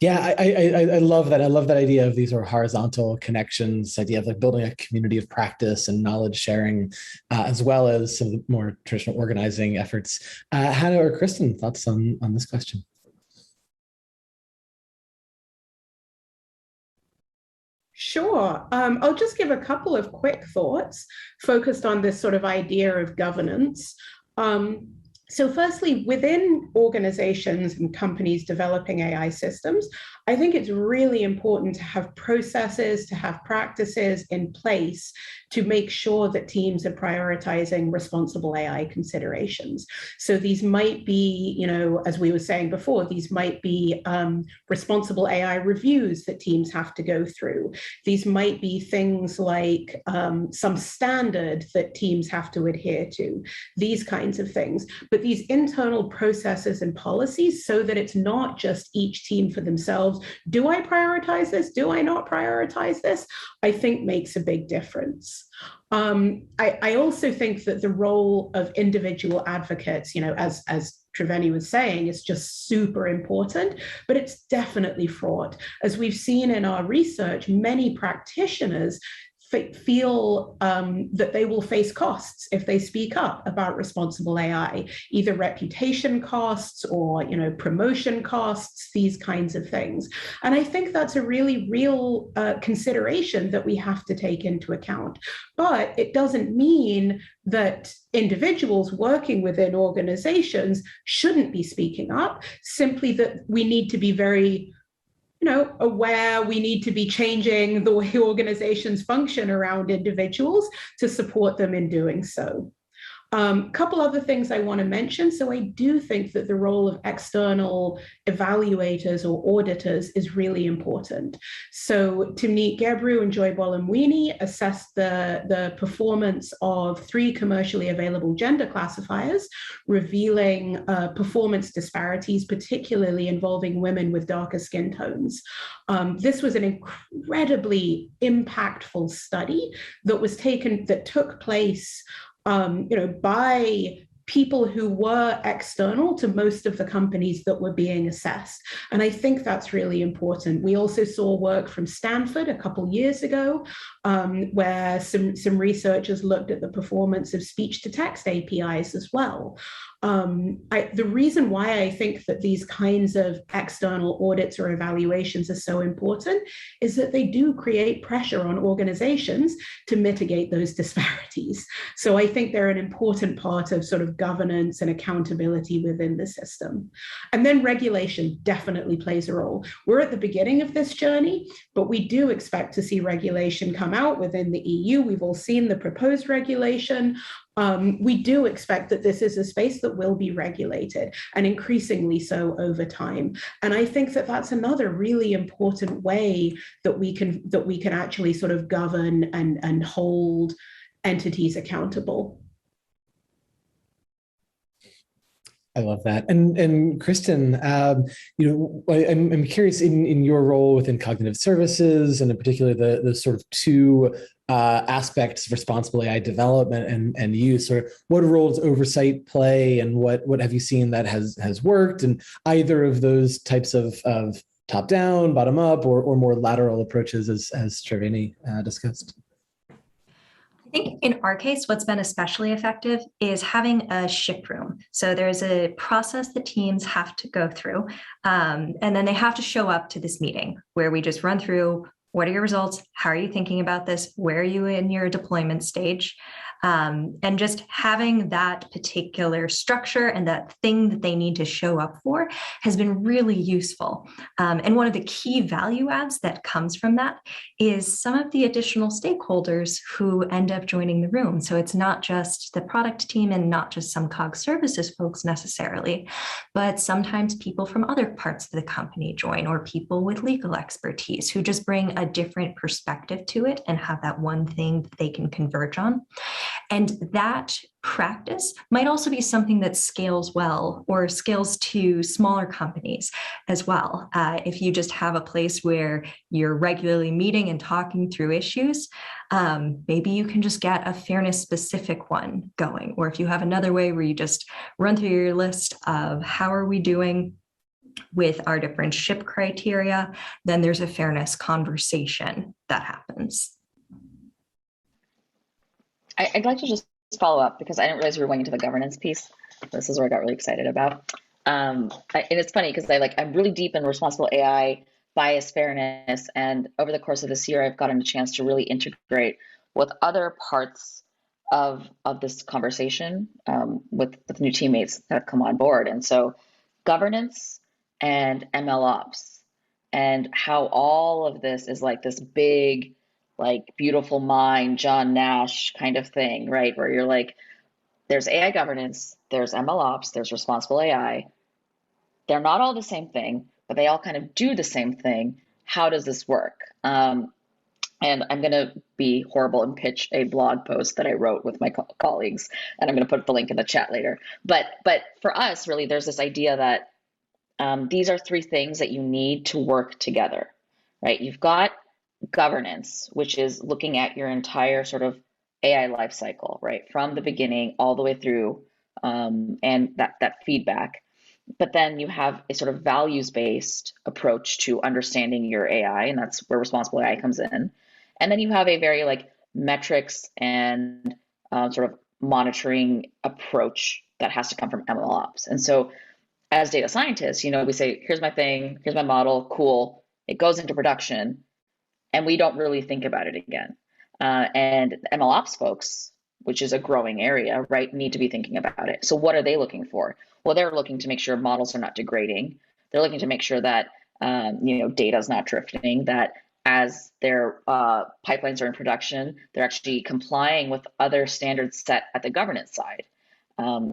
Yeah, I love that. I love that idea of these sort of horizontal connections, idea of like building a community of practice and knowledge sharing, as well as some of the more traditional organizing efforts. Hannah or Kristen, thoughts on this question? Sure. I'll just give a couple of quick thoughts focused on this sort of idea of governance. So firstly, within organizations and companies developing AI systems, I think it's really important to have processes, to have practices in place to make sure that teams are prioritizing responsible AI considerations. So these might be, as we were saying before, these might be responsible AI reviews that teams have to go through. These might be things like some standard that teams have to adhere to, these kinds of things. But these internal processes and policies, so that it's not just each team for themselves. Do I prioritize this? Do I not prioritize this? I think makes a big difference. I also think that the role of individual advocates, as Triveni was saying, is just super important, but it's definitely fraught. As we've seen in our research, many practitioners feel that they will face costs if they speak up about responsible AI, either reputation costs or promotion costs, these kinds of things. And I think that's a really real consideration that we have to take into account. But it doesn't mean that individuals working within organizations shouldn't be speaking up, simply that we need to be very aware. We need to be changing the way organizations function around individuals to support them in doing so. Couple other things I want to mention. So I do think that the role of external evaluators or auditors is really important. So Timnit Gebru and Joy Bolamwini assessed the performance of 3 commercially available gender classifiers, revealing performance disparities, particularly involving women with darker skin tones. This was an incredibly impactful study that took place by people who were external to most of the companies that were being assessed. And I think that's really important. We also saw work from Stanford a couple years ago, where some researchers looked at the performance of speech-to-text APIs as well. The reason why I think that these kinds of external audits or evaluations are so important is that they do create pressure on organizations to mitigate those disparities. So I think they're an important part of sort of governance and accountability within the system. And then regulation definitely plays a role. We're at the beginning of this journey, but we do expect to see regulation come out within the EU. We've all seen the proposed regulation. We do expect that this is a space that will be regulated, and increasingly so over time. And I think that that's another really important way that we can actually sort of govern and hold entities accountable. I love that. And Kristen, I'm curious in your role within cognitive services, and in particular the sort of 2 aspects of responsible AI development and use, or what role does oversight play, and what have you seen that has worked, and either of those types of top down, bottom up, or more lateral approaches as Triveni discussed? think in our case, what's been especially effective is having a ship room. So there's a process that teams have to go through, and then they have to show up to this meeting where we just run through, what are your results? How are you thinking about this? Where are you in your deployment stage? And just having that particular structure and that thing that they need to show up for has been really useful. And one of the key value adds that comes from that is some of the additional stakeholders who end up joining the room. So it's not just the product team and not just some COG services folks necessarily, but sometimes people from other parts of the company join, or people with legal expertise who just bring a different perspective to it and have that one thing that they can converge on. And that practice might also be something that scales well, or scales to smaller companies as well. If you just have a place where you're regularly meeting and talking through issues, maybe you can just get a fairness specific one going. Or if you have another way where you just run through your list of how are we doing with our different SHIP criteria, then there's a fairness conversation that happens. I'd like to just follow up, because I didn't realize we were going into the governance piece. This is where I got really excited about. And it's funny because I'm really deep in responsible AI, bias, fairness, and over the course of this year, I've gotten a chance to really integrate with other parts of this conversation with new teammates that have come on board. And so governance and ML ops, and how all of this is like this big, beautiful mind, John Nash kind of thing, right? Where you're like, there's AI governance, there's ML ops, there's responsible AI. They're not all the same thing, but they all kind of do the same thing. How does this work? And I'm going to be horrible and pitch a blog post that I wrote with my colleagues, and I'm going to put the link in the chat later. But for us, really, there's this idea that these are three things that you need to work together, right? You've got governance, which is looking at your entire sort of AI lifecycle, right? From the beginning all the way through, and that feedback. But then you have a sort of values-based approach to understanding your AI, and that's where responsible AI comes in. And then you have a very metrics and sort of monitoring approach that has to come from ML ops. And so as data scientists, we say, here's my thing, here's my model, cool. It goes into production, and we don't really think about it again. And ML ops folks, which is a growing area, right, need to be thinking about it. So what are they looking for? Well, they're looking to make sure models are not degrading. They're looking to make sure that data is not drifting, that as their pipelines are in production, they're actually complying with other standards set at the governance side.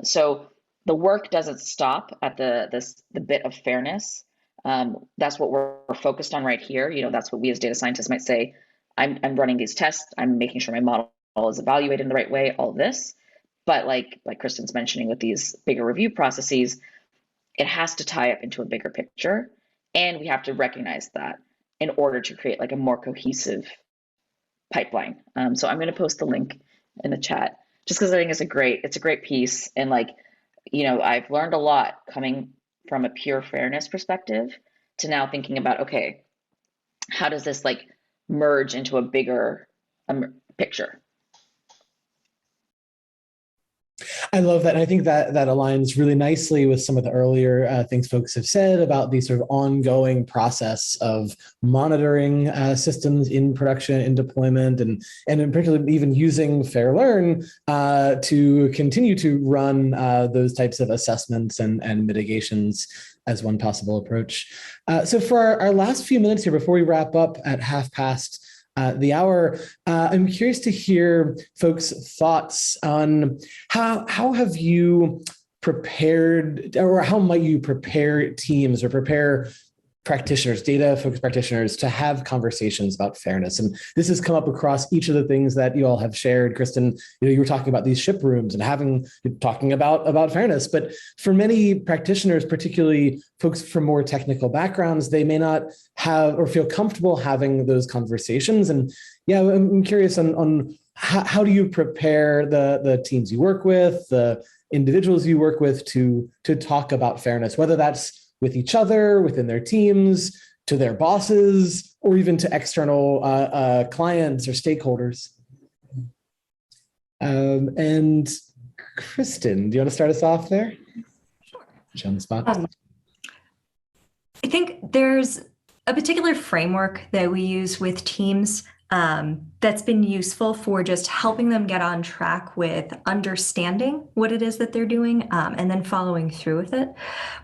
So the work doesn't stop at the bit of fairness. That's what we're focused on right here. That's what we as data scientists might say. I'm running these tests. I'm making sure my model is evaluated in the right way, all this. But like Kristen's mentioning with these bigger review processes, it has to tie up into a bigger picture. And we have to recognize that in order to create a more cohesive pipeline. So I'm going to post the link in the chat just because I think it's a great piece. And I've learned a lot coming from a pure fairness perspective to now thinking about, okay, how does this merge into a bigger picture? I love that. And I think that aligns really nicely with some of the earlier things folks have said about the sort of ongoing process of monitoring systems in production, in deployment, and in particular even using Fairlearn to continue to run those types of assessments and mitigations as one possible approach. So for our last few minutes here before we wrap up at 1:30 the hour, I'm curious to hear folks' thoughts on how have you prepared, or how might you prepare teams or prepare practitioners, data-focused practitioners, to have conversations about fairness. And this has come up across each of the things that you all have shared. Kristen, you were talking about these ship rooms and talking about fairness. But for many practitioners, particularly folks from more technical backgrounds, they may not have or feel comfortable having those conversations. And yeah, I'm curious on how do you prepare the teams you work with, the individuals you work with to talk about fairness, whether that's with each other, within their teams, to their bosses, or even to external clients or stakeholders? And Kristen, do you want to start us off there? Sure. Put you on the spot. I think there's a particular framework that we use with teams that's been useful for just helping them get on track with understanding what it is that they're doing and then following through with it,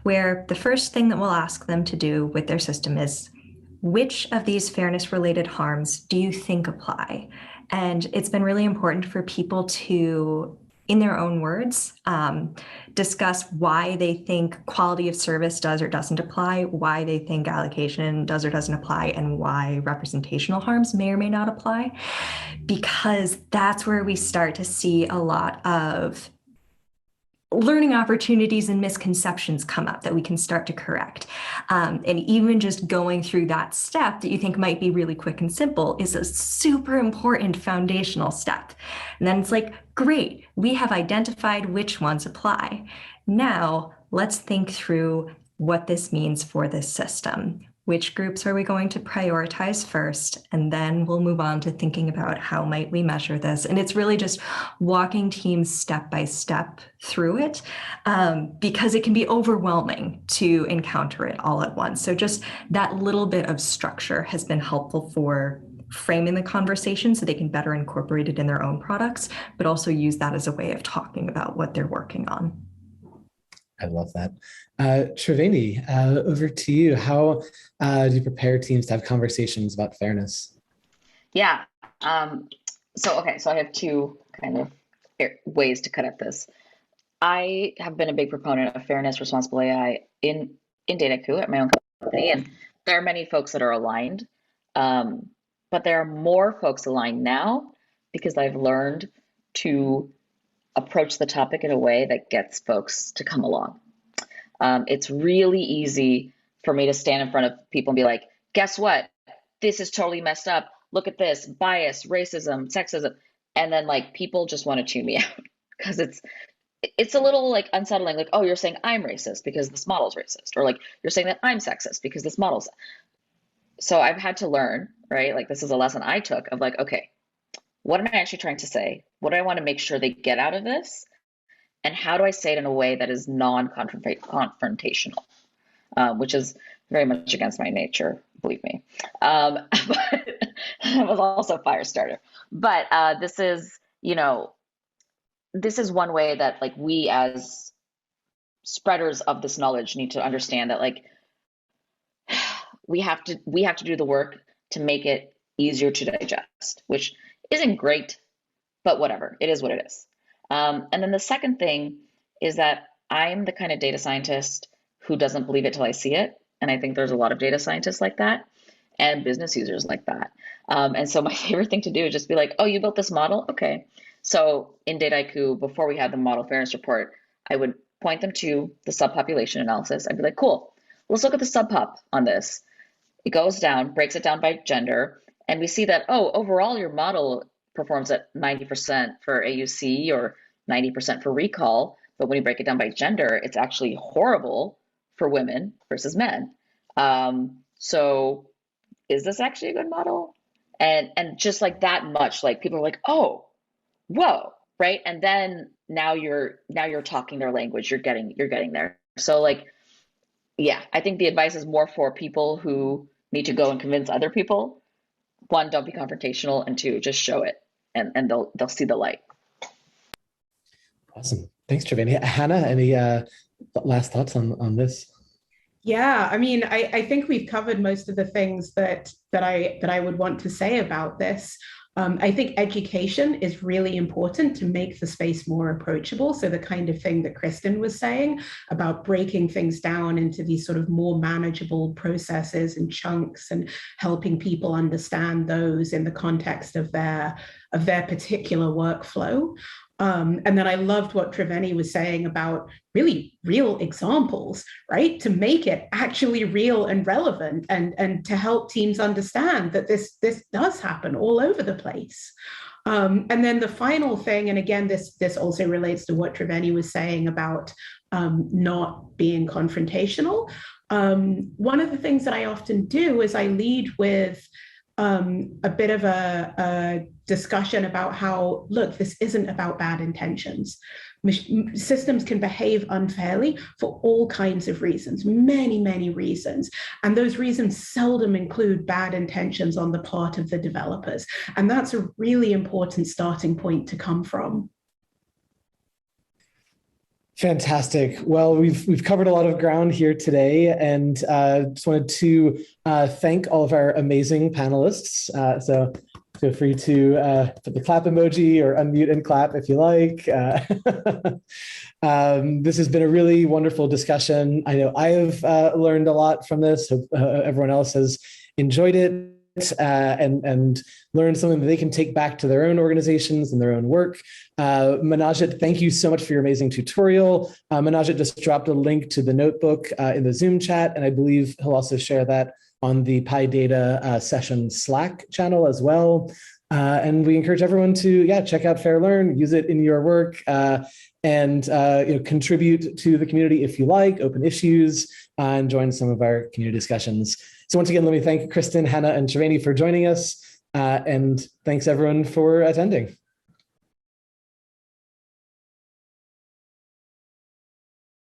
where the first thing that we'll ask them to do with their system is, which of these fairness-related harms do you think apply? And it's been really important for people to, in their own words, discuss why they think quality of service does or doesn't apply, why they think allocation does or doesn't apply, and why representational harms may or may not apply, because that's where we start to see a lot of learning opportunities and misconceptions come up that we can start to correct. And even just going through that step that you think might be really quick and simple is a super important foundational step. And then it's like, great, we have identified which ones apply. Now let's think through what this means for this system. Which groups are we going to prioritize first? And then we'll move on to thinking about how might we measure this. And it's really just walking teams step by step through it because it can be overwhelming to encounter it all at once. So just that little bit of structure has been helpful for framing the conversation so they can better incorporate it in their own products, but also use that as a way of talking about what they're working on. I love that. Triveni, over to you. How do you prepare teams to have conversations about fairness? Yeah. So I have two kind of ways to cut at this. I have been a big proponent of fairness, responsible AI in DataCoo at my own company, and there are many folks that are aligned, but there are more folks aligned now because I've learned to approach the topic in a way that gets folks to come along. It's really easy for me to stand in front of people and be like, guess what? This is totally messed up. Look at this, bias, racism, sexism. And then like people just want to tune me out because it's a little like unsettling. Like, oh, you're saying I'm racist because this model's racist. Or like, you're saying that I'm sexist because this model's. So I've had to learn, right? Like this is a lesson I took of like, okay, what am I actually trying to say? What do I want to make sure they get out of this? And how do I say it in a way that is non-confrontational, which is very much against my nature, believe me. But I was also a fire starter. But this is one way that like we as spreaders of this knowledge need to understand that like we have to do the work to make it easier to digest, which isn't great, but whatever, it is what it is. And then the second thing is that I'm the kind of data scientist who doesn't believe it till I see it. And I think there's a lot of data scientists like that and business users like that. And so my favorite thing to do is just be like, oh, you built this model? Okay. So in Dataiku, before we had the model fairness report, I would point them to the subpopulation analysis. I'd be like, cool, let's look at the subpop on this. It goes down, breaks it down by gender. And we see that, oh, overall your model performs at 90% for AUC or 90% for recall. But when you break it down by gender, it's actually horrible for women versus men. So is this actually a good model? And just like that much, like people are like, oh, whoa, right? And then now you're talking their language, you're getting there. So like, yeah, I think the advice is more for people who need to go and convince other people. One, don't be confrontational, and two, just show it, and they'll see the light. Awesome, thanks, Triveni. Hannah, any last thoughts on this? Yeah, I mean, I think we've covered most of the things that I would want to say about this. I think education is really important to make the space more approachable. So the kind of thing that Kristen was saying about breaking things down into these sort of more manageable processes and chunks and helping people understand those in the context of their particular workflow. And then I loved what Triveni was saying about really real examples, right? To make it actually real and relevant and to help teams understand that this does happen all over the place. And then the final thing, and again, this also relates to what Triveni was saying about not being confrontational. One of the things that I often do is I lead with a bit of a discussion about how, look, this isn't about bad intentions. Systems can behave unfairly for all kinds of reasons, many, many reasons. And those reasons seldom include bad intentions on the part of the developers. And that's a really important starting point to come from. Fantastic. Well, we've covered a lot of ground here today, and just wanted to thank all of our amazing panelists. So feel free to put the clap emoji or unmute and clap if you like. This has been a really wonderful discussion. I know I have learned a lot from this. Hope everyone else has enjoyed it. And learn something that they can take back to their own organizations and their own work. Manojit, thank you so much for your amazing tutorial. Manojit just dropped a link to the notebook in the Zoom chat, and I believe he'll also share that on the PyData session Slack channel as well. And we encourage everyone to check out Fairlearn, use it in your work, and contribute to the community if you like, open issues, and join some of our community discussions. So once again, let me thank Kristen, Hannah, and Shavani for joining us, and thanks everyone for attending.